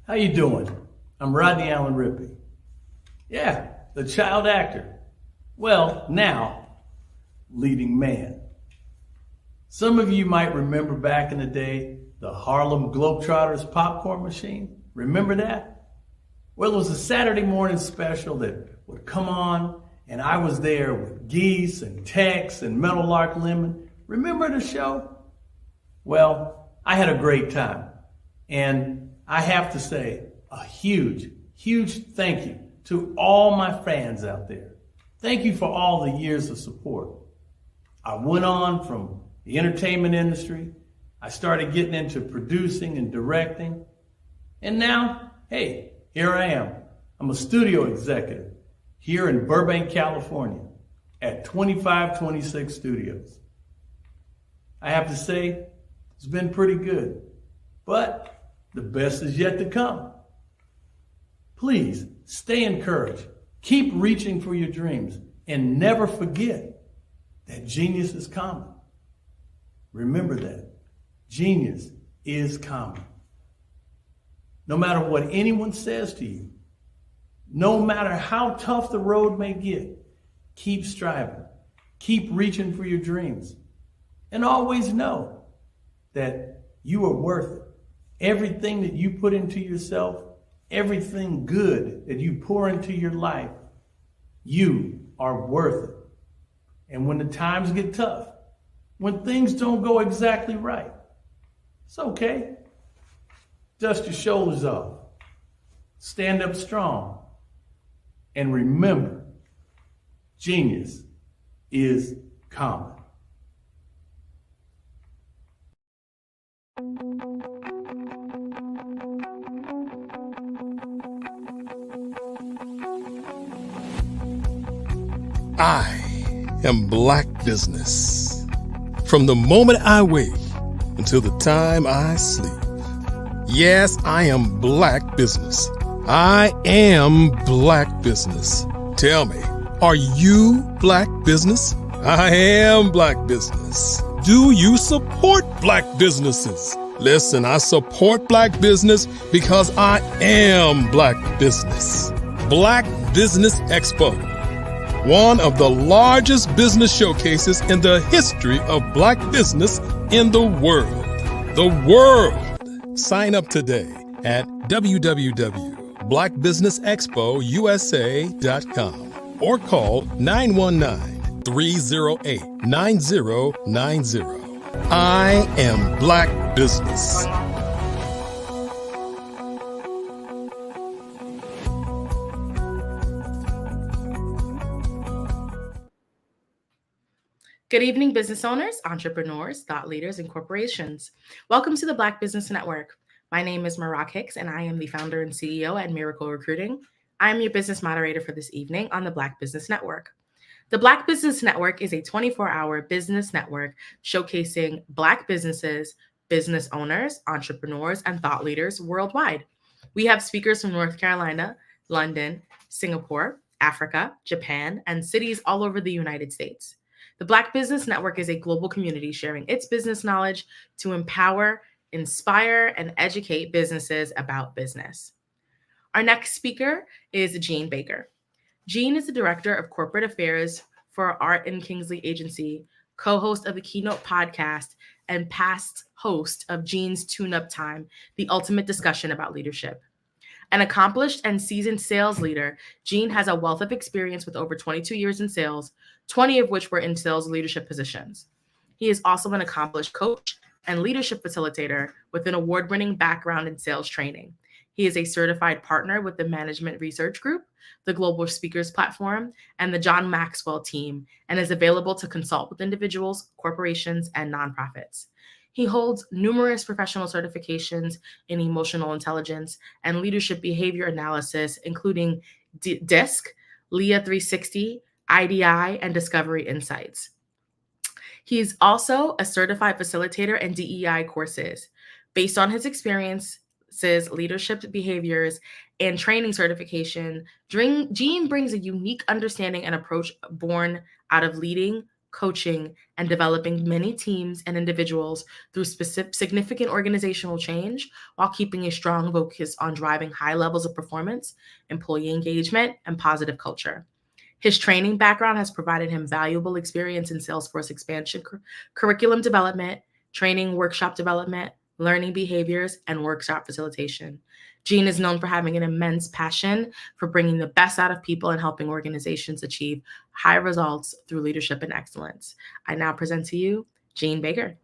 How you doing? I'm Rodney Allen Rippey. Yeah, the child actor. Well, now, leading man. Some of you might remember back in the day, the Harlem Globetrotters popcorn machine. Remember that? Well, it was a Saturday morning special that would come on, and I was there with Geese and Tex and Meadowlark Lemon. Remember the show? Well, I had a great time. And I have to say a huge, huge thank you to all my fans out there. Thank you for all the years of support. I went on from the entertainment industry. I started getting into producing and directing. And now, hey, here I am. I'm a studio executive here in Burbank, California at 2526 Studios. I have to say, it's been pretty good, but the best is yet to come. Please stay encouraged. Keep reaching for your dreams and never forget that genius is common. Remember that. Genius is common. No matter what anyone says to you, no matter how tough the road may get, keep striving. Keep reaching for your dreams. And always know that you are worth it. Everything that you put into yourself, everything good that you pour into your life, you are worth it. And when the times get tough, when things don't go exactly right, it's okay. Dust your shoulders off. Stand up strong. And remember, genius is common. I am Black business. From the moment I wake until the time I sleep. Yes, I am Black business. I am Black business. Tell me, are you Black business? I am Black business. Do you support Black businesses? Listen, I support Black business because I am Black business. Black Business Expo. One of the largest business showcases in the history of Black business in the world. The world! Sign up today at www.blackbusinessexpousa.com or call 919-308-9090. I am Black business. Good evening, business owners, entrepreneurs, thought leaders, and corporations. Welcome to the Black Business Network. My name is Marak Hicks, and I am the founder and CEO at Miracle Recruiting. I am your business moderator for this evening on the Black Business Network. The Black Business Network is a 24-hour business network showcasing Black businesses, business owners, entrepreneurs, and thought leaders worldwide. We have speakers from North Carolina, London, Singapore, Africa, Japan, and cities all over the United States. The Black Business Network is a global community sharing its business knowledge to empower, inspire, and educate businesses about business. Our next speaker is Jean Baker. Jean is the Director of Corporate Affairs for Art and Kingsley Agency, co-host of the Keynote podcast, and past host of Jean's Tune-Up Time, the ultimate discussion about leadership. An accomplished and seasoned sales leader, Jean has a wealth of experience with over 22 years in sales, 20 of which were in sales leadership positions. He is also an accomplished coach and leadership facilitator with an award-winning background in sales training. He is a certified partner with the Management Research Group, the Global Speakers Platform, and the John Maxwell team, and is available to consult with individuals, corporations, and nonprofits. He holds numerous professional certifications in emotional intelligence and leadership behavior analysis, including DISC, LEA 360, IDI, and Discovery Insights. He's also a certified facilitator and DEI courses. Based on his experiences, leadership behaviors, and training certification, Jean brings a unique understanding and approach born out of leading, coaching, and developing many teams and individuals through significant organizational change while keeping a strong focus on driving high levels of performance, employee engagement, and positive culture. His training background has provided him valuable experience in Salesforce expansion, curriculum development, training, workshop development, learning behaviors, and workshop facilitation. Jean is known for having an immense passion for bringing the best out of people and helping organizations achieve high results through leadership and excellence. I now present to you, Jean Baker.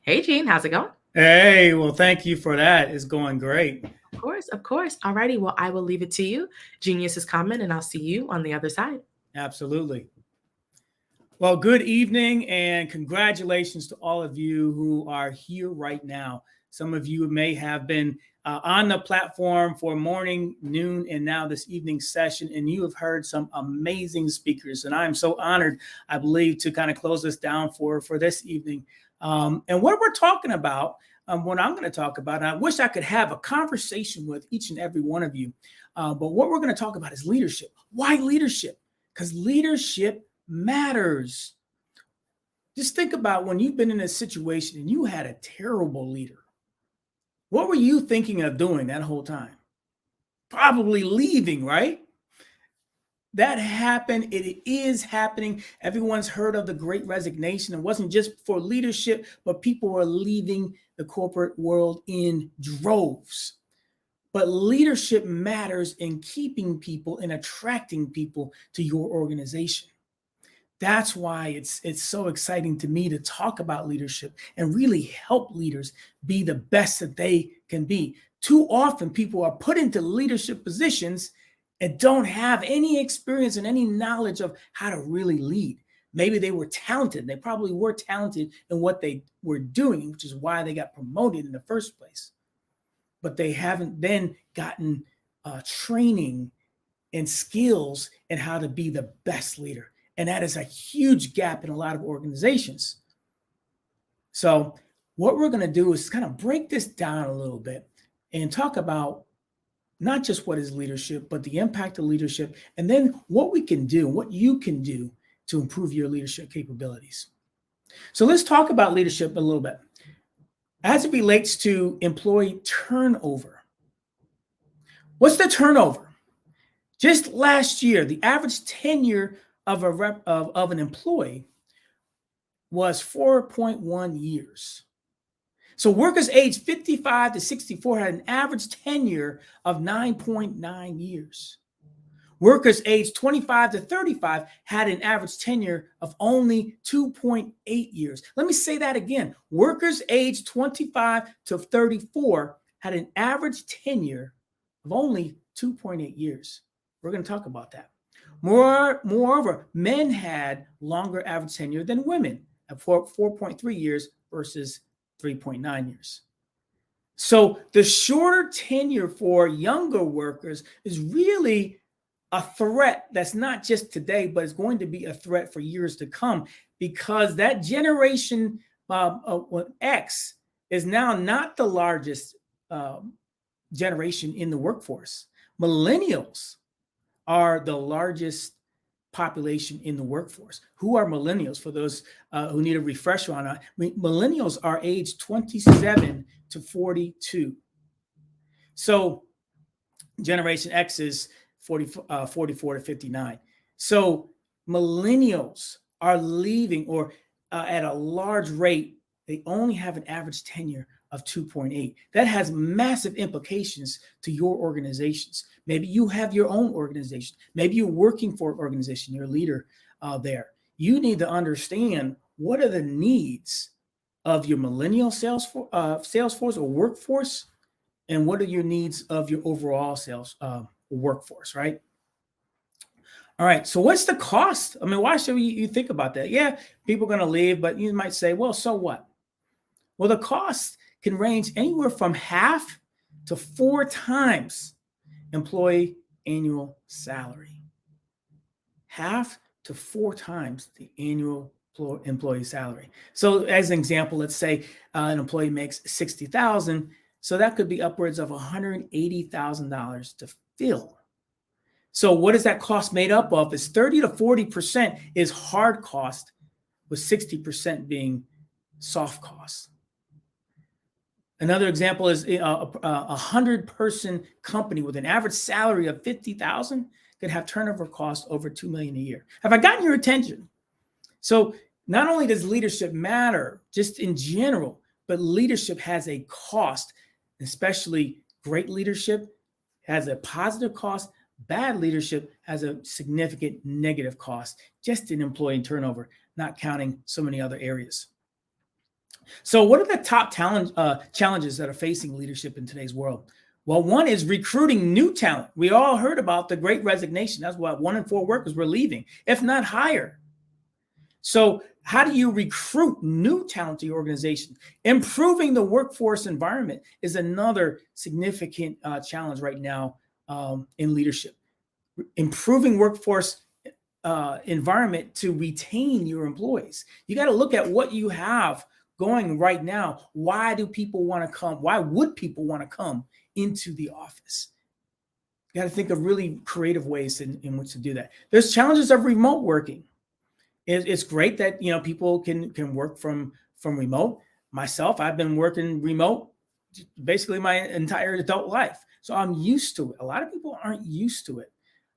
Hey, Jean, how's it going? Hey, well, thank you for that. It's going great. Of course. All righty, well, I will leave it to you. Genius is coming, and I'll see you on the other side. Absolutely. Well, good evening and congratulations to all of you who are here right now. Some of you may have been on the platform for morning, noon, and now this evening session, and you have heard some amazing speakers. And I'm so honored, I believe, to kind of close this down for this evening. And what we're talking about, what I'm going to talk about, and I wish I could have a conversation with each and every one of you, but what we're going to talk about is leadership. Why leadership? Because leadership matters. Just think about when you've been in a situation and you had a terrible leader. What were you thinking of doing that whole time? Probably leaving, right? That happened. It is happening. Everyone's heard of the Great Resignation. It wasn't just for leadership, but people were leaving the corporate world in droves. But leadership matters in keeping people and attracting people to your organization. That's why it's so exciting to me to talk about leadership and really help leaders be the best that they can be. Too often people are put into leadership positions and don't have any experience and any knowledge of how to really lead. Maybe they were talented. They probably were talented in what they were doing, which is why they got promoted in the first place. But they haven't then gotten training and skills in how to be the best leader. And that is a huge gap in a lot of organizations. So what we're going to do is kind of break this down a little bit and talk about not just what is leadership, but the impact of leadership, and then what we can do, what you can do to improve your leadership capabilities. So let's talk about leadership a little bit. As it relates to employee turnover. What's the turnover? Just last year, the average tenure of an employee was 4.1 years. So workers aged 55 to 64 had an average tenure of 9.9 years. Workers aged 25 to 35 had an average tenure of only 2.8 years. Let me say that again. Workers aged 25 to 34 had an average tenure of only 2.8 years. We're going to talk about that. Moreover, men had longer average tenure than women at 4.3 years versus 3.9 years. So the shorter tenure for younger workers is really a threat that's not just today, but it's going to be a threat for years to come, because that generation X is now not the largest generation in the workforce. Millennials are the largest population in the workforce. Who are millennials? For those who need a refresher on it, millennials are aged 27 to 42. So Generation X is 44 to 59. So millennials are leaving, or at a large rate, they only have an average tenure of 2.8. That has massive implications to your organizations. Maybe you have your own organization. Maybe you're working for an organization, you're a leader there. You need to understand what are the needs of your millennial sales force or workforce, and what are your needs of your overall sales workforce, right? All right, so what's the cost? I mean, why should you think about that? Yeah, people are going to leave, but you might say, well, so what? Well, the cost can range anywhere from 1/2 to 4 times employee annual salary. 1/2 to 4 times the annual employee salary. So as an example, let's say an employee makes $60,000. So that could be upwards of $180,000 to fill. So what is that cost made up of? Is 30 to 40% is hard cost, with 60% being soft costs. Another example is a 100-person company with an average salary of $50,000 could have turnover costs over $2 million a year. Have I gotten your attention? So not only does leadership matter just in general, but leadership has a cost, especially great leadership has a positive cost. Bad leadership has a significant negative cost just in employee turnover, not counting so many other areas. So what are the top challenges that are facing leadership in today's world? Well, one is recruiting new talent. We all heard about the Great Resignation. That's why 1 in 4 workers were leaving, if not higher. So how do you recruit new talent to your organization? Improving the workforce environment is another significant challenge right now in leadership. Improving workforce environment to retain your employees. You got to look at what you have going right now. Why do people want to come? Why would people want to come into the office? You got to think of really creative ways in which to do that. There's challenges of remote working. It's great that people can work from remote. Myself, I've been working remote basically my entire adult life, so I'm used to it. A lot of people aren't used to it,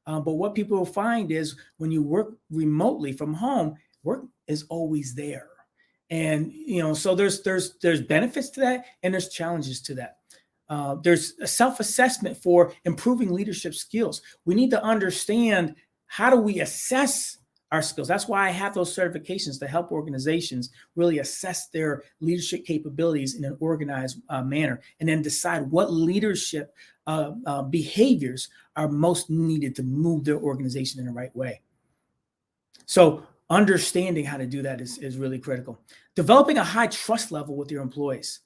but what people will find is when you work remotely from home, work is always there, and so there's benefits to that, and there's challenges to that. There's a self-assessment for improving leadership skills. We need to understand, how do we assess our skills? That's why I have those certifications to help organizations really assess their leadership capabilities in an organized manner, and then decide what leadership behaviors are most needed to move their organization in the right way. So understanding how to do that is really critical. Developing a high trust level with your employees.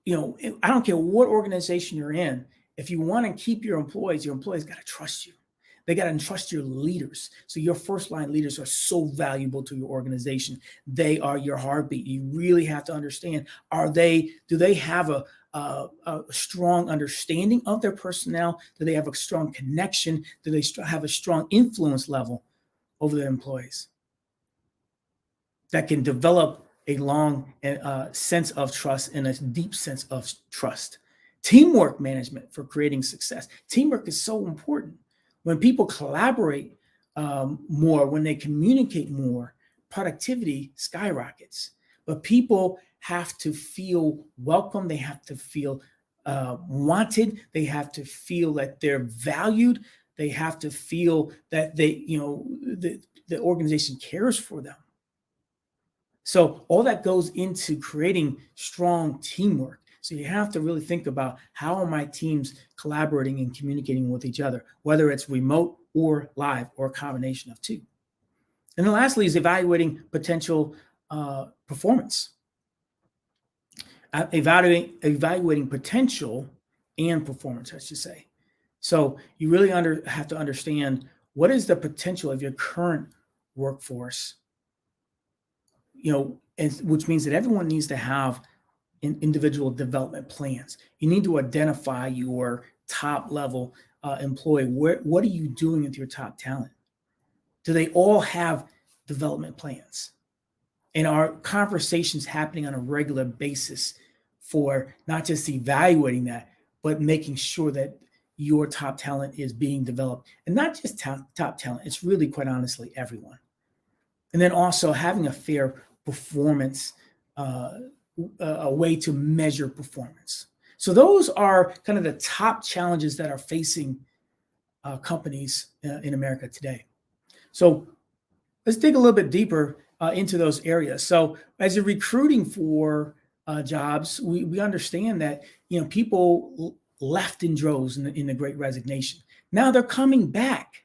I don't care what organization you're in. If you want to keep your employees got to trust you. They got to trust your leaders. So your first line leaders are so valuable to your organization. They are your heartbeat. You really have to understand, do they have a strong understanding of their personnel? Do they have a strong connection? Do they have a strong influence level over their employees that can develop a long sense of trust and a deep sense of trust? Teamwork management for creating success. Teamwork is so important. When people collaborate more, when they communicate more, productivity skyrockets. But people have to feel welcome. They have to feel wanted. They have to feel that they're valued. They have to feel that the organization cares for them. So all that goes into creating strong teamwork. So you have to really think about, how are my teams collaborating and communicating with each other, whether it's remote or live or a combination of two. And then lastly is evaluating potential performance. Evaluating potential and performance, I should say. So you really have to understand, what is the potential of your current workforce, and which means that everyone needs to have individual development plans. You need to identify your top level employee. What are you doing with your top talent? Do they all have development plans? And are conversations happening on a regular basis for not just evaluating that, but making sure that your top talent is being developed? And not just top talent, it's really, quite honestly, everyone. And then also having a fair performance, a way to measure performance. So those are kind of the top challenges that are facing companies in America today. So let's dig a little bit deeper into those areas. So as you're recruiting for jobs, we understand that people left in droves in the Great Resignation. Now they're coming back.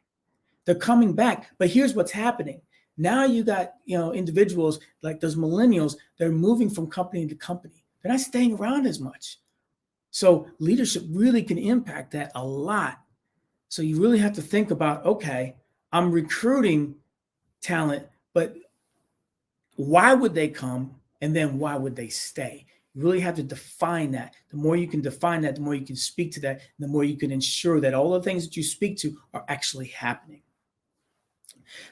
But here's what's happening. Now you got individuals like those millennials. They're moving from company to company. They're not staying around as much. So leadership really can impact that a lot. So you really have to think about, okay, I'm recruiting talent, but why would they come? And then why would they stay? You really have to define that. The more you can define that, the more you can speak to that, the more you can ensure that all the things that you speak to are actually happening.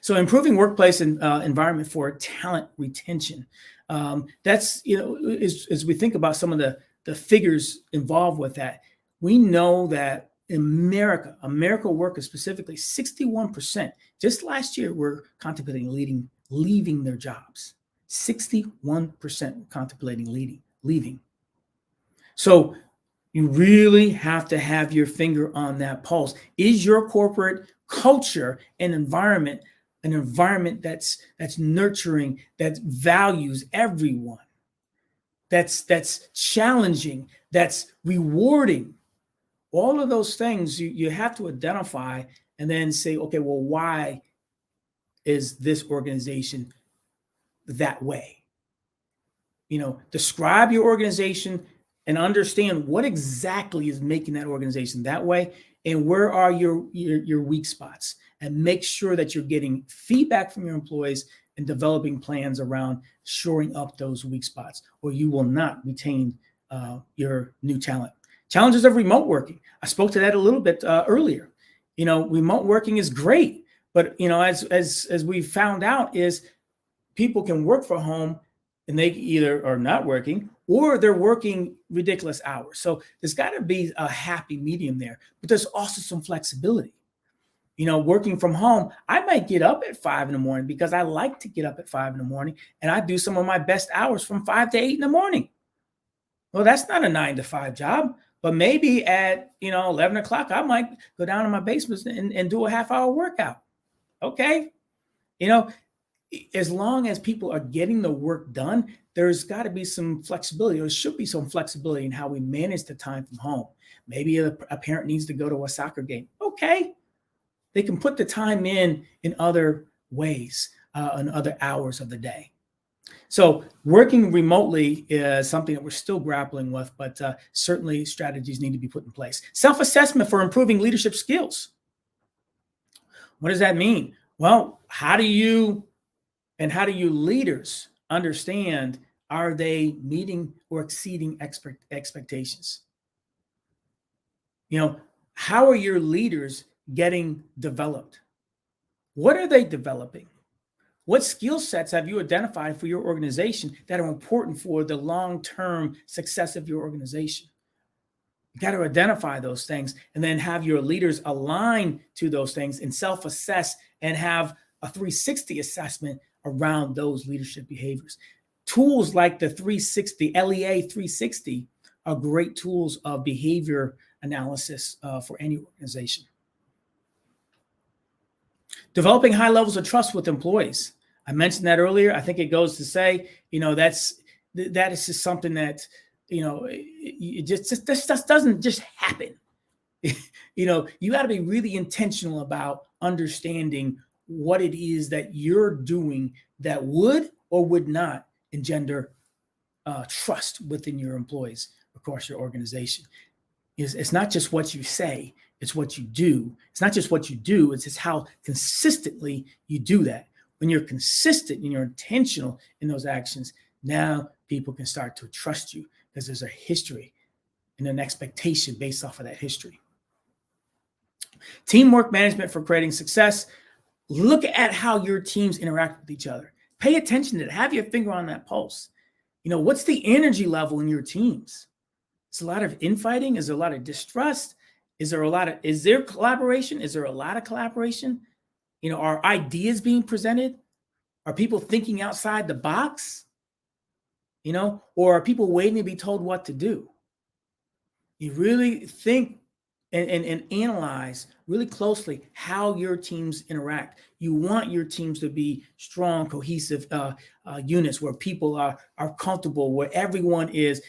So improving workplace and environment for talent retention. That's, as we think about some of the figures involved with that, we know that in America workers specifically, 61% just last year were contemplating leaving their jobs. 61% contemplating leaving. So you really have to have your finger on that pulse. Is your corporate culture and environment an environment that's nurturing, that values everyone, that's challenging, that's rewarding? All of those things you have to identify and then say, okay, well, why is this organization that way? Describe your organization and understand what exactly is making that organization that way, and where are your weak spots, and make sure that you're getting feedback from your employees and developing plans around shoring up those weak spots, or you will not retain your new talent. Challenges of remote working. I spoke to that a little bit earlier. Remote working is great, but as we found out, is people can work from home and they either are not working or they're working ridiculous hours. So there's got to be a happy medium there, but there's also some flexibility. Working from home, I might get up at 5 a.m. because I like to get up at 5 a.m. and I do some of my best hours from 5 to 8 a.m. Well, that's not a 9 to 5 job, but maybe at 11 o'clock, I might go down in my basement and do a half-hour workout. Okay, as long as people are getting the work done, there's got to be some flexibility. There should be some flexibility in how we manage the time from home. Maybe a parent needs to go to a soccer game. Okay, they can put the time in other ways, in other hours of the day. So working remotely is something that we're still grappling with, but certainly strategies need to be put in place. Self-assessment for improving leadership skills. What does that mean? Well, how do you leaders understand, are they meeting or exceeding expectations? How are your leaders getting developed? What are they developing? What skill sets have you identified for your organization that are important for the long-term success of your organization? You got to identify those things and then have your leaders align to those things and self-assess and have a 360 assessment around those leadership behaviors. Tools like the LEA 360 are great tools of behavior analysis for any organization. Developing high levels of trust with employees. I mentioned that earlier. I think it goes to say, that is just something that it just doesn't just happen. You got to be really intentional about understanding what it is that you're doing that would or would not engender trust within your employees across your organization. It's not just what you say, it's what you do. It's not just what you do, it's just how consistently you do that. When you're consistent and you're intentional in those actions, now people can start to trust you because there's a history and an expectation based off of that history. Teamwork management for creating success. Look at how your teams interact with each other. Pay attention to it. Have your finger on that pulse. What's the energy level in your teams? Is a lot of infighting? Is there a lot of distrust? Is there collaboration? Is there a lot of collaboration? Are ideas being presented? Are people thinking outside the box? Or are people waiting to be told what to do? You really think and analyze really closely how your teams interact. You want your teams to be strong, cohesive units where people are comfortable, where everyone is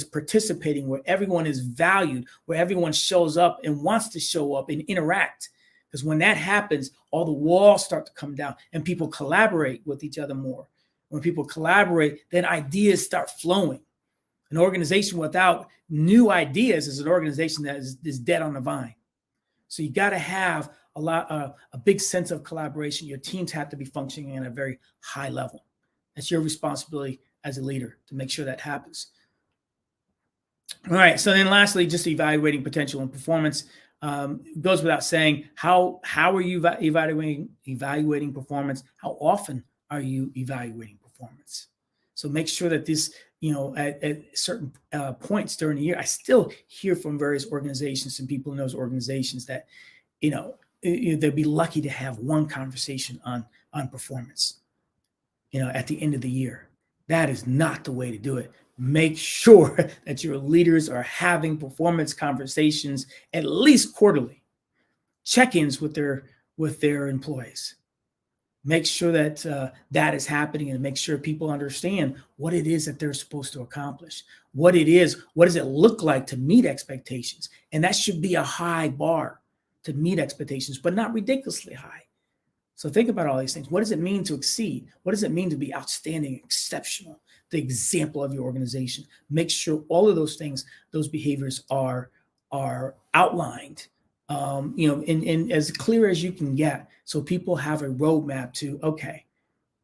participating, where everyone is valued, where everyone shows up and wants to show up and interact. Because when that happens, all the walls start to come down and people collaborate with each other more. When people collaborate, then ideas start flowing. An organization without new ideas is an organization that is dead on the vine. So you got to have a big sense of collaboration. Your teams have to be functioning at a very high level. That's your responsibility as a leader to make sure that happens. All right. So then lastly, just evaluating potential and performance. It goes without saying, how are you evaluating performance? How often are you evaluating performance? So make sure that this, at certain points during the year, I still hear from various organizations and people in those organizations that, they'd be lucky to have one conversation on performance, at the end of the year. That is not the way to do it. Make sure that your leaders are having performance conversations at least quarterly, check-ins with their employees. Make sure that that is happening and make sure people understand what it is that they're supposed to accomplish, what does it look like to meet expectations? And that should be a high bar to meet expectations, but not ridiculously high. So think about all these things. What does it mean to exceed? What does it mean to be outstanding, exceptional, the example of your organization? Make sure all of those things, those behaviors are outlined, in as clear as you can get, so people have a roadmap to, okay,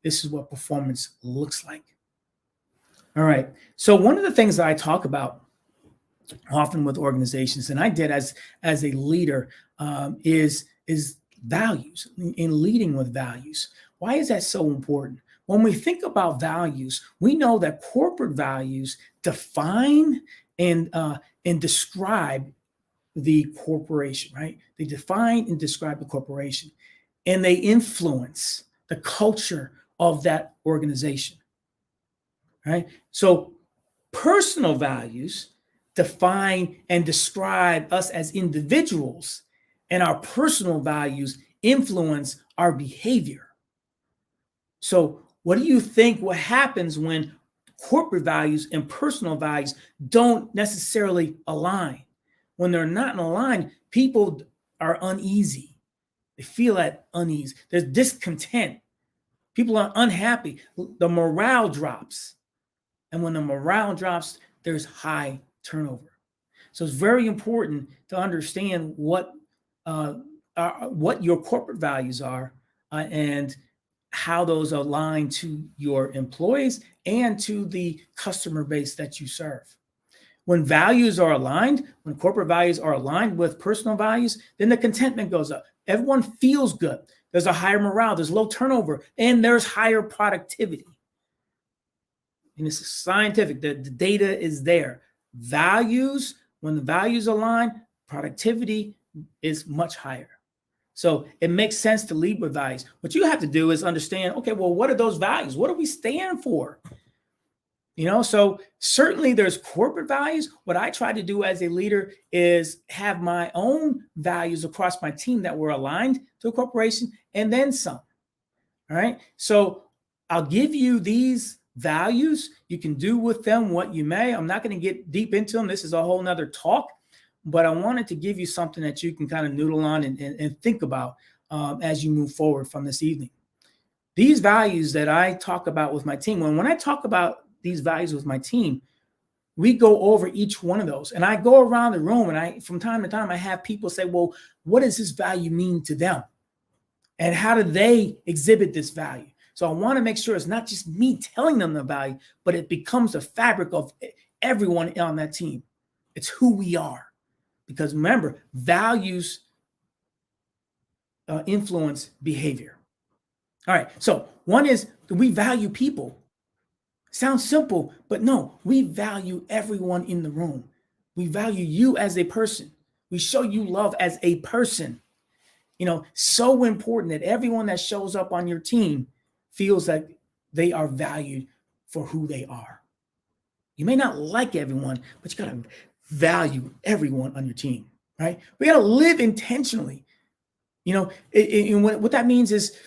this is what performance looks like. All right. So one of the things that I talk about often with organizations, and I did as a leader, is values, in leading with values. Why is that so important? When we think about values, we know that corporate values define and describe the corporation, right? They define and describe the corporation, and they influence the culture of that organization, right? So personal values define and describe us as individuals, and our personal values influence our behavior. So what do you think what happens when corporate values and personal values don't necessarily align? When they're not in line, people are uneasy. They feel that unease. There's discontent. People are unhappy. The morale drops. And when the morale drops, there's high turnover. So it's very important to understand what your corporate values are and how those align to your employees and to the customer base that you serve. When values are aligned, when corporate values are aligned with personal values, then the contentment goes up. Everyone feels good. There's a higher morale, there's low turnover, and there's higher productivity. And it's scientific, the data is there. Values, when the values align, productivity is much higher. So it makes sense to lead with values. What you have to do is understand, okay, well, what are those values? What do we stand for? So certainly there's corporate values. What I try to do as a leader is have my own values across my team that were aligned to a corporation and then some. All right. So I'll give you these values. You can do with them what you may. I'm not going to get deep into them. This is a whole nother talk, but I wanted to give you something that you can kind of noodle on and think about as you move forward from this evening. These values that I talk about with my team, when I talk about these values with my team, we go over each one of those. And I go around the room and from time to time, I have people say, well, what does this value mean to them? And how do they exhibit this value? So I want to make sure it's not just me telling them the value, but it becomes a fabric of everyone on that team. It's who we are. Because remember, values influence behavior. All right. So one is, do we value people? Sounds simple, but no, we value everyone in the room. We value you as a person. We show you love as a person. You know, so important that everyone that shows up on your team feels that they are valued for who they are. You may not like everyone, but you got to value everyone on your team, right? We got to live intentionally. You know, what that means is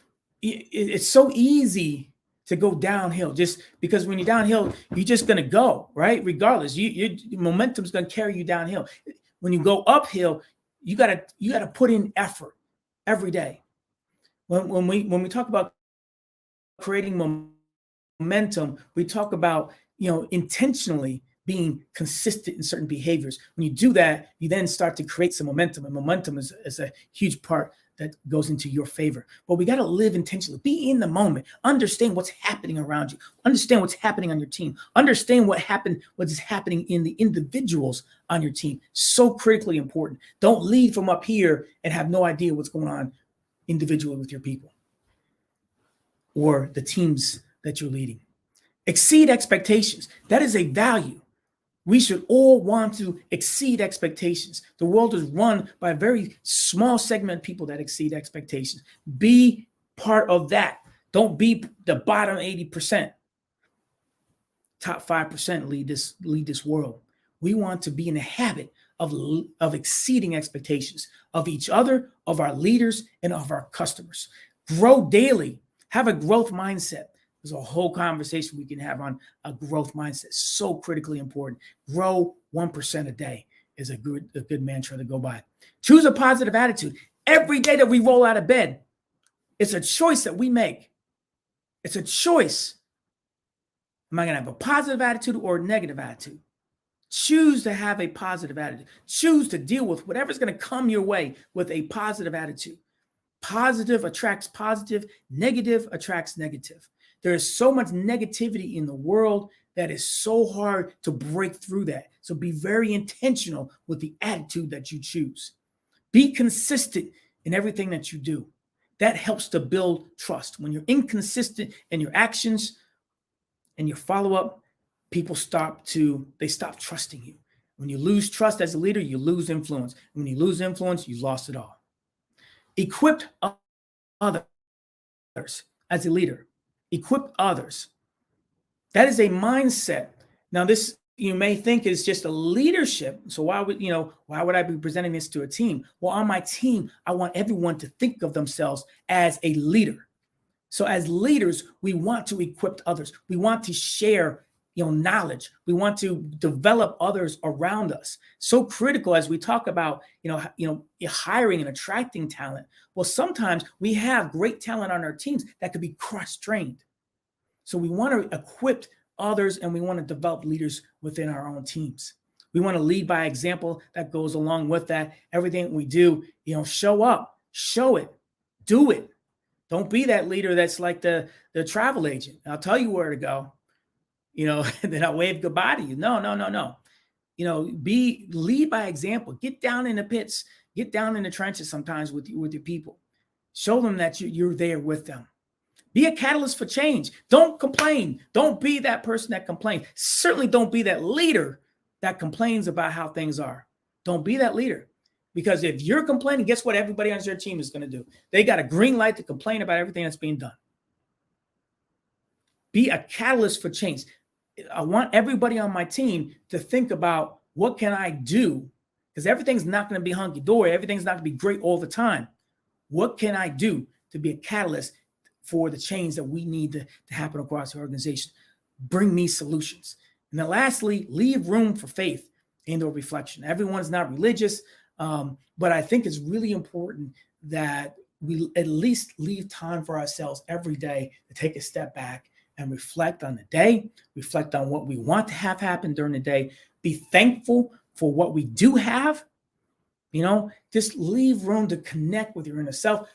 it's so easy to go downhill, just because when you're downhill, you're just going to go, right? Regardless, your momentum's going to carry you downhill. When you go uphill, you got to put in effort every day. When we talk about creating momentum, we talk about, you know, intentionally being consistent in certain behaviors. When you do that, you then start to create some momentum, and momentum is a huge part that goes into your favor. But we got to live intentionally, be in the moment, understand what's happening around you, understand what's happening on your team, understand what is happening in the individuals on your team. So critically important. Don't lead from up here and have no idea what's going on individually with your people or the teams that you're leading. Exceed expectations. That is a value. We should all want to exceed expectations. The world is run by a very small segment of people that exceed expectations. Be part of that. Don't be the bottom 80%. Top 5% lead this world. We want to be in the habit of exceeding expectations of each other, of our leaders, and of our customers. Grow daily. Have a growth mindset. There's a whole conversation we can have on a growth mindset. So critically important. Grow 1% a day is a good mantra to go by. Choose a positive attitude. Every day that we roll out of bed, it's a choice that we make. It's a choice. Am I going to have a positive attitude or a negative attitude? Choose to have a positive attitude. Choose to deal with whatever's going to come your way with a positive attitude. Positive attracts positive. Negative attracts negative. There is so much negativity in the world that is so hard to break through that. So be very intentional with the attitude that you choose. Be consistent in everything that you do. That helps to build trust. When you're inconsistent in your actions and your follow-up, people stop trusting you. When you lose trust as a leader, you lose influence. When you lose influence, you lost it all. Equip others as a leader. Equip others. That is a mindset. Now, this you may think is just a leadership. So why would I be presenting this to a team? Well, on my team, I want everyone to think of themselves as a leader. So as leaders, we want to equip others. We want to share, knowledge. We want to develop others around us. So critical as we talk about, hiring and attracting talent. Well, sometimes we have great talent on our teams that could be cross-trained. So we want to equip others and we want to develop leaders within our own teams. We want to lead by example. That goes along with that. Everything we do, show up, show it, do it. Don't be that leader that's like the travel agent. I'll tell you where to go, and then I'll wave goodbye to you. No. Lead by example. Get down in the pits, get down in the trenches sometimes with your people. Show them that you're there with them. Be a catalyst for change. Don't complain. Don't be that person that complains. Certainly don't be that leader that complains about how things are. Don't be that leader. Because if you're complaining, guess what everybody on your team is going to do? They got a green light to complain about everything that's being done. Be a catalyst for change. I want everybody on my team to think about what can I do? Because everything's not going to be hunky-dory. Everything's not going to be great all the time. What can I do to be a catalyst for the change that we need to happen across the organization? bring me solutions. And then lastly, leave room for faith and or reflection. Everyone's not religious, but I think it's really important that we at least leave time for ourselves every day to take a step back and reflect on the day, reflect on what we want to have happen during the day, be thankful for what we do have, just leave room to connect with your inner self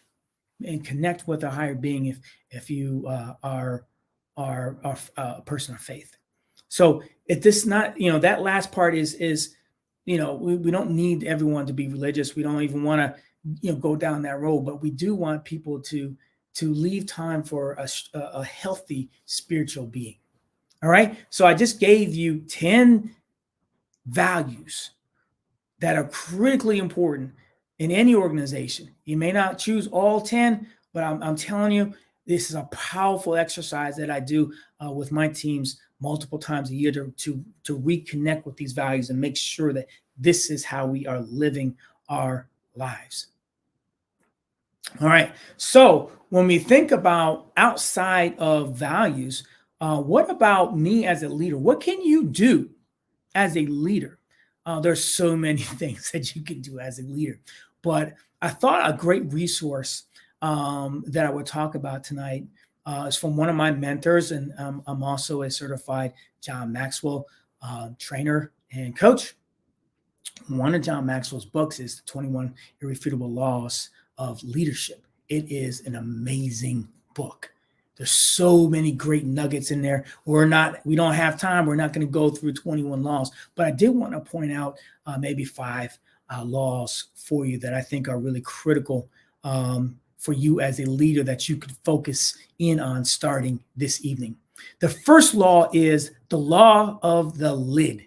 and connect with a higher being if you are a person of faith. So if this not, that last part is we don't need everyone to be religious. We don't even want to, go down that road, but we do want people to leave time for a healthy spiritual being. All right. So I just gave you 10 values that are critically important in any organization. You may not choose all 10, but I'm telling you, this is a powerful exercise that I do with my teams multiple times a year to reconnect with these values and make sure that this is how we are living our lives. All right. So when we think about outside of values, what about me as a leader? What can you do as a leader? There's so many things that you can do as a leader, but I thought a great resource that I would talk about tonight is from one of my mentors, and I'm also a certified John Maxwell trainer and coach. One of John Maxwell's books is The 21 Irrefutable Laws of Leadership. It is an amazing book. There's so many great nuggets in there. We don't have time. We're not going to go through 21 laws, but I did want to point out maybe 5 laws for you that I think are really critical for you as a leader that you could focus in on starting this evening. The first law is the law of the lid.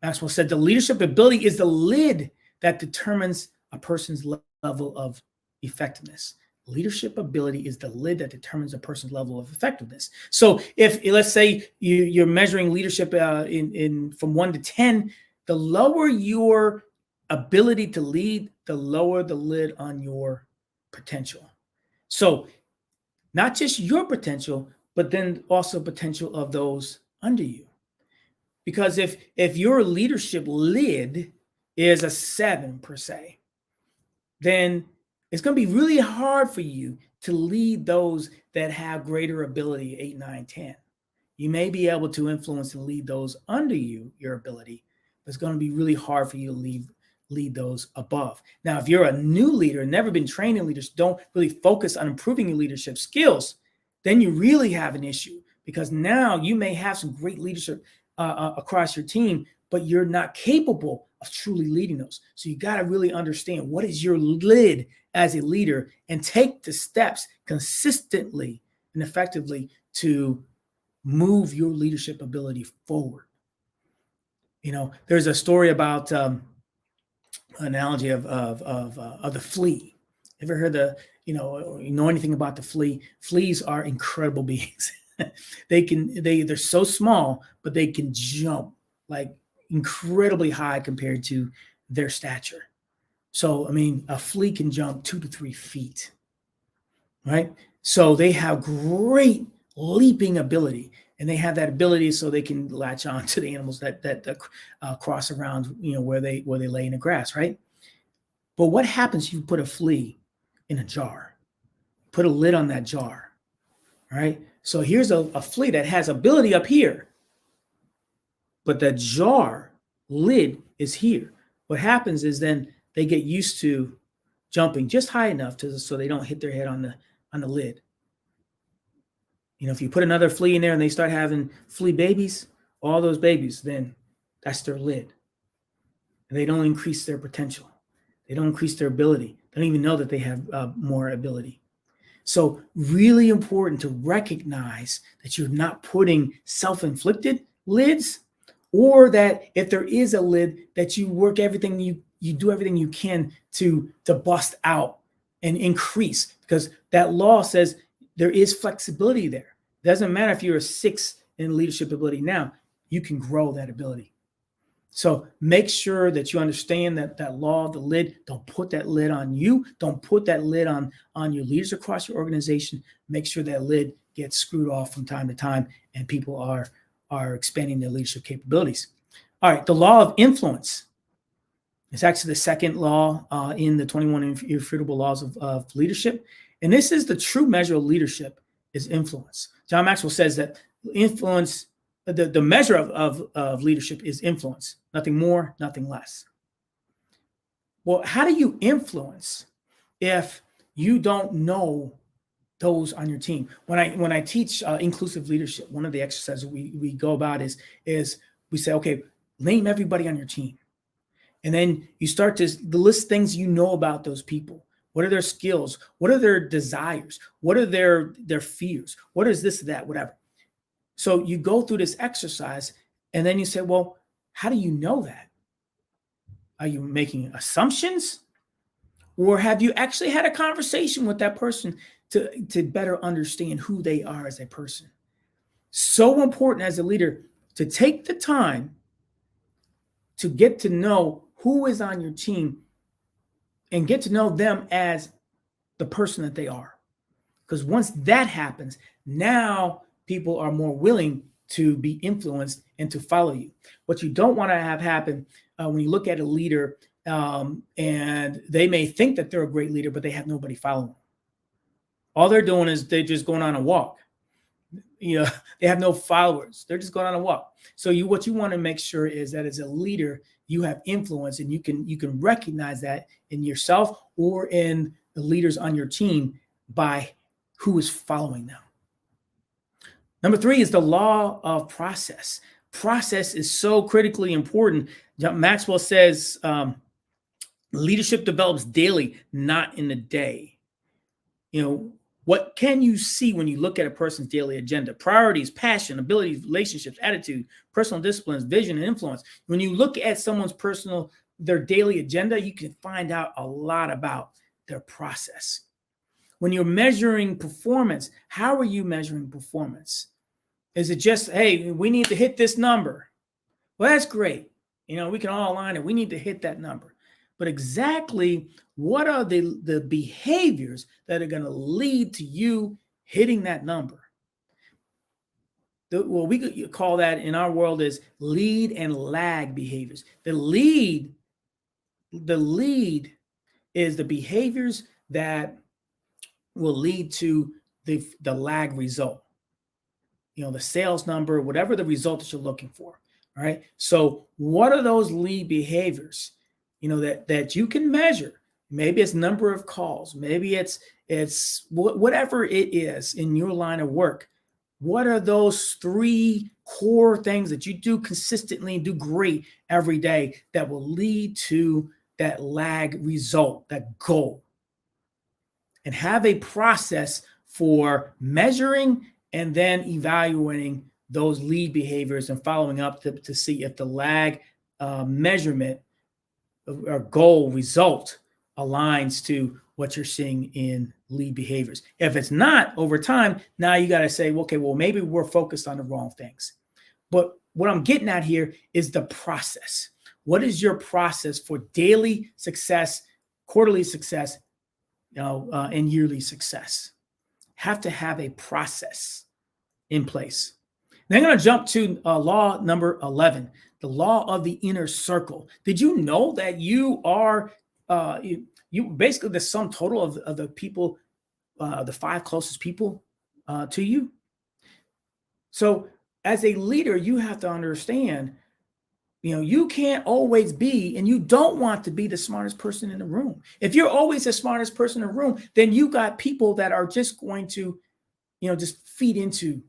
Maxwell said the leadership ability is the lid that determines a person's level of effectiveness. Leadership ability is the lid that determines a person's level of effectiveness. So if, let's say you're measuring leadership in from 1 to 10, the lower your ability to lead, the lower the lid on your potential. So not just your potential, but then also potential of those under you. Because if your leadership lid is a 7 per se, then it's going to be really hard for you to lead those that have greater ability, 8, 9, 10. You may be able to influence and lead those under you, your ability, but it's going to be really hard for you to lead those above. Now, if you're a new leader, never been trained in leaders, don't really focus on improving your leadership skills, then you really have an issue, because now you may have some great leadership across your team, but you're not capable of truly leading those. So you got to really understand what is your lid as a leader and take the steps consistently and effectively to move your leadership ability forward. There's a story about analogy of the flea. Ever heard anything about the flea? Fleas are incredible beings. They're so small, but they can jump like incredibly high compared to their stature. So, a flea can jump 2 to 3 feet, right? So they have great leaping ability, and they have that ability so they can latch on to the animals that cross around, where they lay in the grass, right? But what happens if you put a flea in a jar? Put a lid on that jar, right? So here's a flea that has ability up here, but the jar lid is here. What happens is then they get used to jumping just high enough so they don't hit their head on the lid. If you put another flea in there and they start having flea babies, all those babies, then that's their lid. And they don't increase their potential. They don't increase their ability. They don't even know that they have more ability. So really important to recognize that you're not putting self-inflicted lids, or that if there is a lid, that you work everything, you do everything you can to bust out and increase, because that law says there is flexibility there. Doesn't matter if you're a 6 in leadership ability now, you can grow that ability. So make sure that you understand that law of the lid. Don't put that lid on you. Don't put that lid on your leaders across your organization. Make sure that lid gets screwed off from time to time and people are expanding their leadership capabilities. All right, the law of influence. It's actually the second law in the 21 irrefutable laws of leadership. And this is the true measure of leadership is influence. John Maxwell says that influence, the measure of leadership is influence, nothing more, nothing less. Well, how do you influence if you don't know those on your team? When I teach inclusive leadership, one of the exercises we go about is we say, okay, name everybody on your team. And then you start to list things you know about those people. What are their skills? What are their desires? What are their fears? What is this, that, whatever? So you go through this exercise and then you say, well, how do you know that? Are you making assumptions? Or have you actually had a conversation with that person to better understand who they are as a person? So important as a leader to take the time to get to know who is on your team and get to know them as the person that they are. Because once that happens, now people are more willing to be influenced and to follow you. What you don't want to have happen when you look at a leader and they may think that they're a great leader, but they have nobody following them. All they're doing is they're just going on a walk. You know, they have no followers. They're just going on a walk. So what you want to make sure is that as a leader, you have influence, and you can recognize that in yourself or in the leaders on your team by who is following them. Number 3 is the law of process. Process is so critically important. Maxwell says leadership develops daily, not in a day. You know, what can you see when you look at a person's daily agenda? Priorities, passion, abilities, relationships, attitude, personal disciplines, vision, and influence. When you look at someone's their daily agenda, you can find out a lot about their process. When you're measuring performance, how are you measuring performance? Is it just, hey, we need to hit this number? Well, that's great. You know, we can all align it. We need to hit that number. But exactly what are the behaviors that are going to lead to you hitting that number? What we could call that in our world is lead and lag behaviors. The lead is the behaviors that will lead to the lag result. You know, the sales number, whatever the result that you're looking for. All right. So what are those lead behaviors, you know, that you can measure? Maybe it's number of calls. Maybe it's whatever it is in your line of work. What are those 3 core things that you do consistently and do great every day that will lead to that lag result, that goal? And have a process for measuring and then evaluating those lead behaviors and following up to see if the lag measurement or goal result aligns to what you're seeing in lead behaviors. If it's not, over time, now you got to say, okay, well, maybe we're focused on the wrong things. But what I'm getting at here is the process. What is your process for daily success, quarterly success, and yearly success? Have to have a process in place. Then I'm going to jump to law number 11, the law of the inner circle. Did you know that you are you basically the sum total of the people, the 5 closest people to you? So as a leader, you have to understand, you know, you can't always be, and you don't want to be the smartest person in the room. If you're always the smartest person in the room, then you got people that are just going to, you know, just feed into,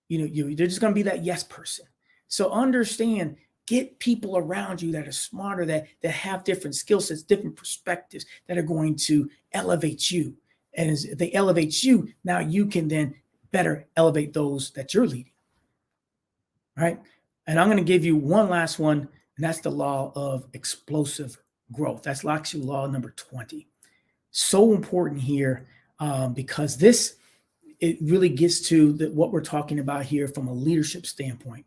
you know, they're just going to be that yes person. So understand, get people around you that are smarter, that have different skill sets, different perspectives, that are going to elevate you. And as they elevate you, now you can then better elevate those that you're leading. All right. And I'm going to give you one last one, and that's the law of explosive growth. That's actually law number 20. So important here because it really gets to what we're talking about here from a leadership standpoint.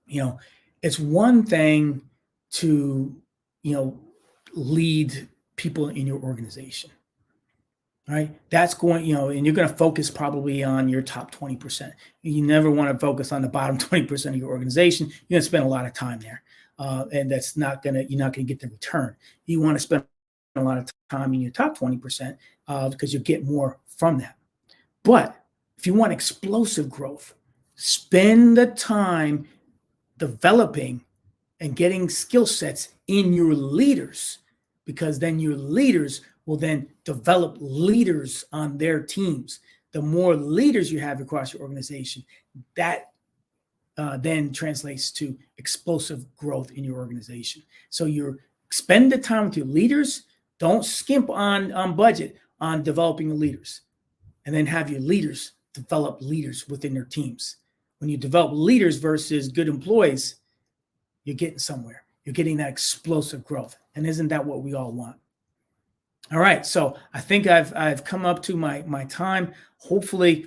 You know, it's one thing to, lead people in your organization, right? That's going, and you're going to focus probably on your top 20%. You never want to focus on the bottom 20% of your organization. You're going to spend a lot of time there. And that's you're not going to get the return. You want to spend a lot of time in your top 20% because you'll get more from that. But if you want explosive growth, spend the time developing and getting skill sets in your leaders, because then your leaders will then develop leaders on their teams. The more leaders you have across your organization, that then translates to explosive growth in your organization. So you spend the time with your leaders. Don't skimp on budget on developing the leaders, and then have your leaders develop leaders within their teams. When you develop leaders versus good employees, you're getting somewhere. You're getting that explosive growth. And isn't that what we all want? All right. So I think I've come up to my time. Hopefully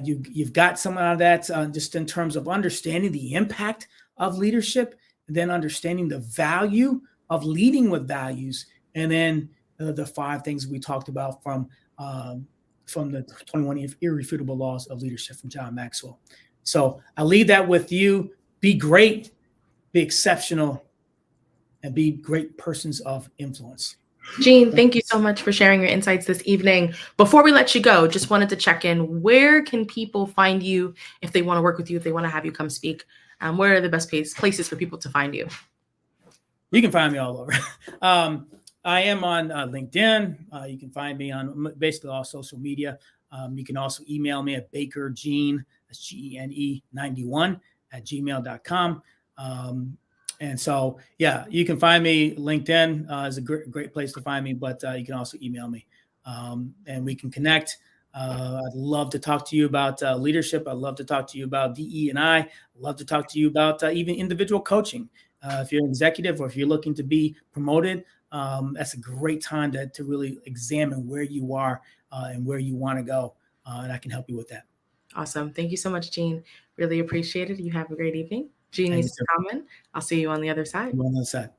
you've got some out of that just in terms of understanding the impact of leadership, and then understanding the value of leading with values. And then the 5 things we talked about from the 21 irrefutable laws of leadership from John Maxwell. So I'll leave that with you. Be great, be exceptional, and be great persons of influence. Gene, thank you so much for sharing your insights this evening. Before we let you go, just wanted to check in. Where can people find you if they want to work with you, if they want to have you come speak? Where are the best places for people to find you? You can find me all over. I am on LinkedIn. You can find me on basically all social media. You can also email me at bakergene, that's GENE 91 at gmail.com. And so, yeah, you can find me. LinkedIn is a great place to find me, but you can also email me and we can connect. I'd love to talk to you about leadership. I'd love to talk to you about DE&I. I'd love to talk to you about even individual coaching. If you're an executive or if you're looking to be promoted, that's a great time to really examine where you are and where you want to go. And I can help you with that. Awesome. Thank you so much, Gene. Really appreciate it. You have a great evening. Genius is common. I'll see you on the other side. On the other side.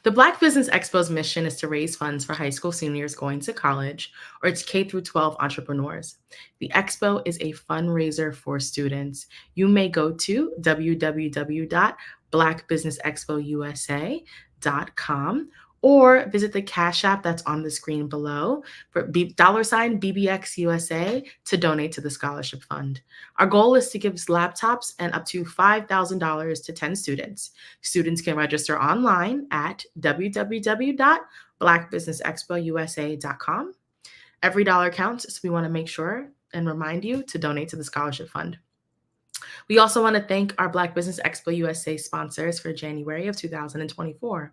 The Black Business Expo's mission is to raise funds for high school seniors going to college or its K-12 entrepreneurs. The Expo is a fundraiser for students. You may go to www.blackbusinessexpousa.com or visit the Cash App that's on the screen below for $BBXUSA to donate to the scholarship fund. Our goal is to give laptops and up to $5,000 to 10 students. Students can register online at www.blackbusinessexpousa.com. Every dollar counts, so we want to make sure and remind you to donate to the scholarship fund. We also want to thank our Black Business Expo USA sponsors for January of 2024.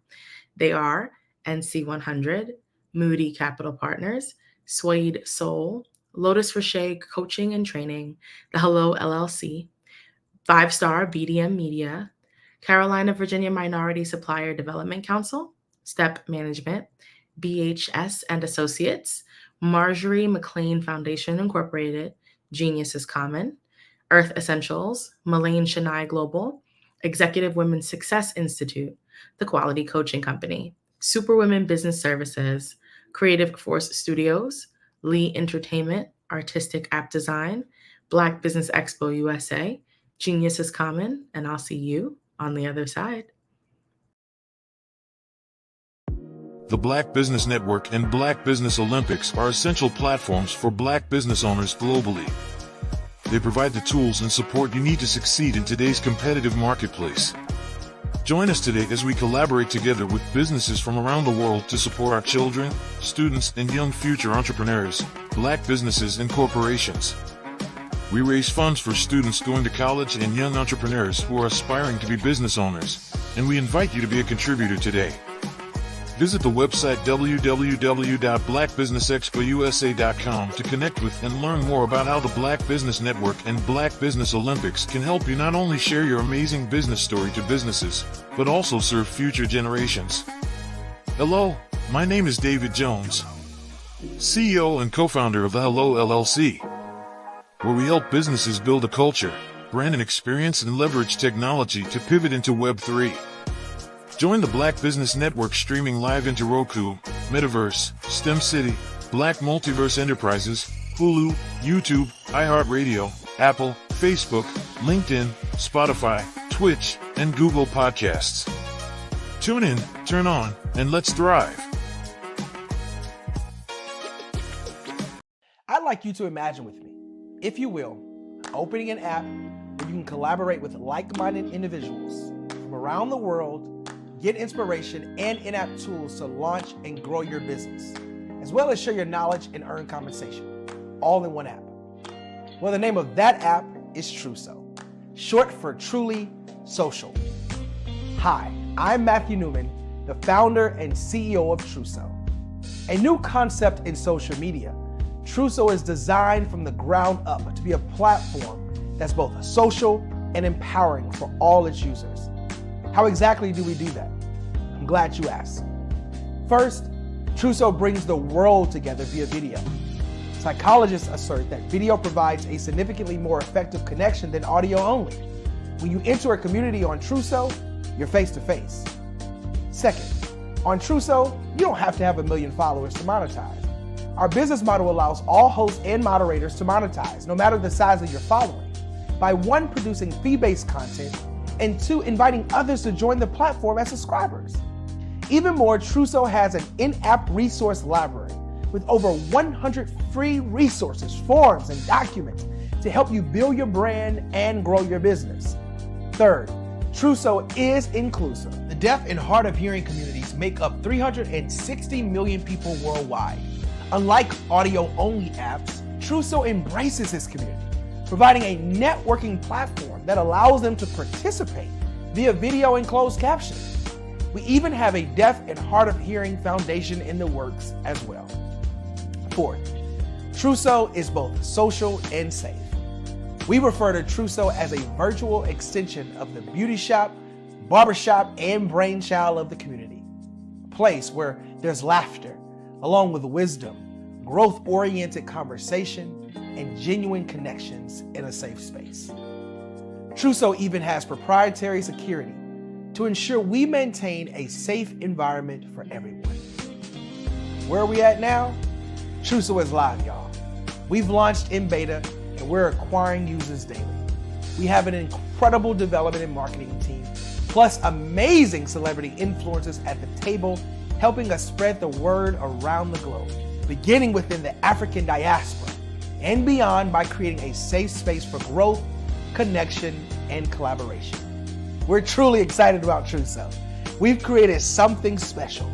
They are NC100, Moody Capital Partners, Suede Soul, Lotus Rocher Coaching and Training, The Hello LLC, 5-Star BDM Media, Carolina Virginia Minority Supplier Development Council, Step Management, BHS and Associates, Marjorie McLean Foundation Incorporated, Genius is Common, Earth Essentials, Malaine Chennai Global, Executive Women's Success Institute, The Quality Coaching Company, Superwomen Business Services, Creative Force Studios, Lee Entertainment, Artistic App Design, Black Business Expo USA, Genius is Common, and I'll see you on the other side. The Black Business Network and Black Business Olympics are essential platforms for Black business owners globally. They provide the tools and support you need to succeed in today's competitive marketplace. Join us today as we collaborate together with businesses from around the world to support our children, students, and young future entrepreneurs, Black businesses and corporations. We raise funds for students going to college and young entrepreneurs who are aspiring to be business owners, and we invite you to be a contributor today. Visit the website www.blackbusinessexpousa.com to connect with and learn more about how the Black Business Network and Black Business Olympics can help you not only share your amazing business story to businesses, but also serve future generations. Hello, my name is David Jones, CEO and co-founder of the Hello LLC, where we help businesses build a culture, brand and experience and leverage technology to pivot into Web 3. Join the Black Business Network streaming live into Roku, Metaverse, STEM City, Black Multiverse Enterprises, Hulu, YouTube, iHeartRadio, Apple, Facebook, LinkedIn, Spotify, Twitch, and Google Podcasts. Tune in, turn on, and let's thrive. I'd like you to imagine with me, if you will, opening an app where you can collaborate with like-minded individuals from around the world, get inspiration and in-app tools to launch and grow your business, as well as share your knowledge and earn compensation, all in one app. Well, the name of that app is Truso, short for Truly Social. Hi, I'm Matthew Newman, the founder and CEO of Truso. A new concept in social media, Truso is designed from the ground up to be a platform that's both social and empowering for all its users. How exactly do we do that? I'm glad you asked. First, Truso brings the world together via video. Psychologists assert that video provides a significantly more effective connection than audio only. When you enter a community on Truso, you're face to face. Second, on Truso, you don't have to have 1 million followers to monetize. Our business model allows all hosts and moderators to monetize, no matter the size of your following, by 1, producing fee-based content, and 2, inviting others to join the platform as subscribers. Even more, Truso has an in-app resource library with over 100 free resources, forms, and documents to help you build your brand and grow your business. Third, Truso is inclusive. The deaf and hard of hearing communities make up 360 million people worldwide. Unlike audio-only apps, Truso embraces this community, providing a networking platform that allows them to participate via video and closed captioning. We even have a deaf and hard of hearing foundation in the works as well. Fourth, Truso is both social and safe. We refer to Truso as a virtual extension of the beauty shop, barbershop, and brainchild of the community. A place where there's laughter, along with wisdom, growth-oriented conversation, and genuine connections in a safe space. Truso even has proprietary security to ensure we maintain a safe environment for everyone. Where are we at now? Truso is live, y'all. We've launched in beta, and we're acquiring users daily. We have an incredible development and marketing team, plus amazing celebrity influencers at the table, helping us spread the word around the globe, beginning within the African diaspora and beyond by creating a safe space for growth, connection, and collaboration. We're truly excited about Truso. We've created something special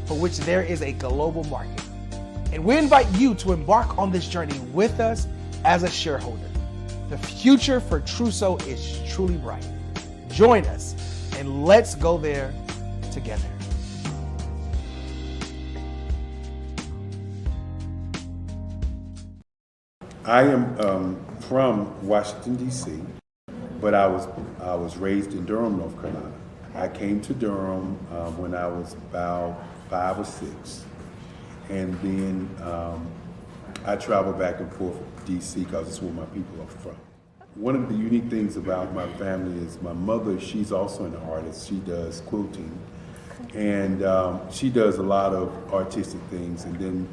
for which there is a global market. And we invite you to embark on this journey with us as a shareholder. The future for Truso is truly bright. Join us and let's go there together. I am from Washington, D.C., but I was raised in Durham, North Carolina. I came to Durham when I was about 5 or 6, and then I traveled back and forth to D.C. because it's where my people are from. One of the unique things about my family is my mother, she's also an artist. She does quilting, and she does a lot of artistic things. And then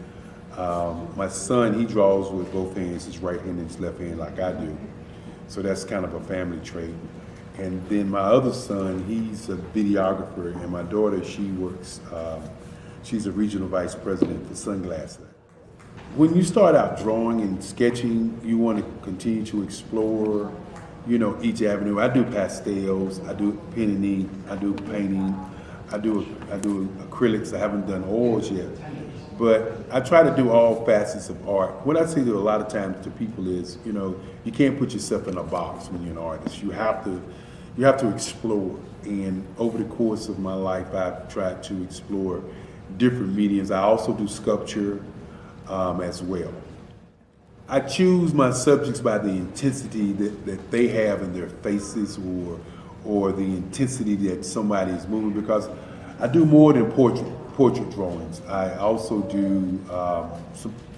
my son, he draws with both hands, his right hand and his left hand like I do. So that's kind of a family trait. And then my other son, he's a videographer, and my daughter, she works, she's a regional vice president for Sunglasses. When you start out drawing and sketching, you want to continue to explore, you know, each avenue. I do pastels, I do pen and ink, I do painting, I do acrylics. I haven't done oils yet, but I try to do all facets of art. What I say to a lot of times to people is, you know, you can't put yourself in a box when you're an artist. You have to explore. And over the course of my life, I've tried to explore different mediums. I also do sculpture as well. I choose my subjects by the intensity that they have in their faces, or the intensity that somebody is moving, because I do more than portrait drawings. I also do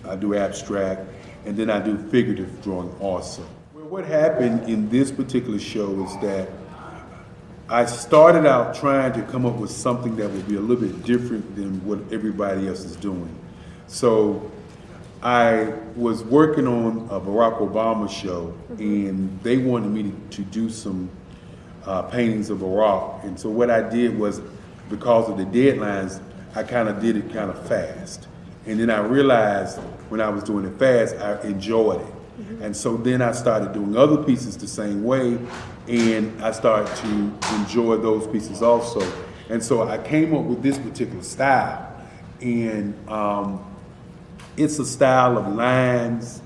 I do abstract, and then I do figurative drawing also. What happened in this particular show is that I started out trying to come up with something that would be a little bit different than what everybody else is doing. So I was working on a Barack Obama show, and they wanted me to do some paintings of Barack. And so what I did was, because of the deadlines, I kind of did it kind of fast. And then I realized when I was doing it fast, I enjoyed it. And so then I started doing other pieces the same way, and I started to enjoy those pieces also. And so I came up with this particular style, and it's a style of lines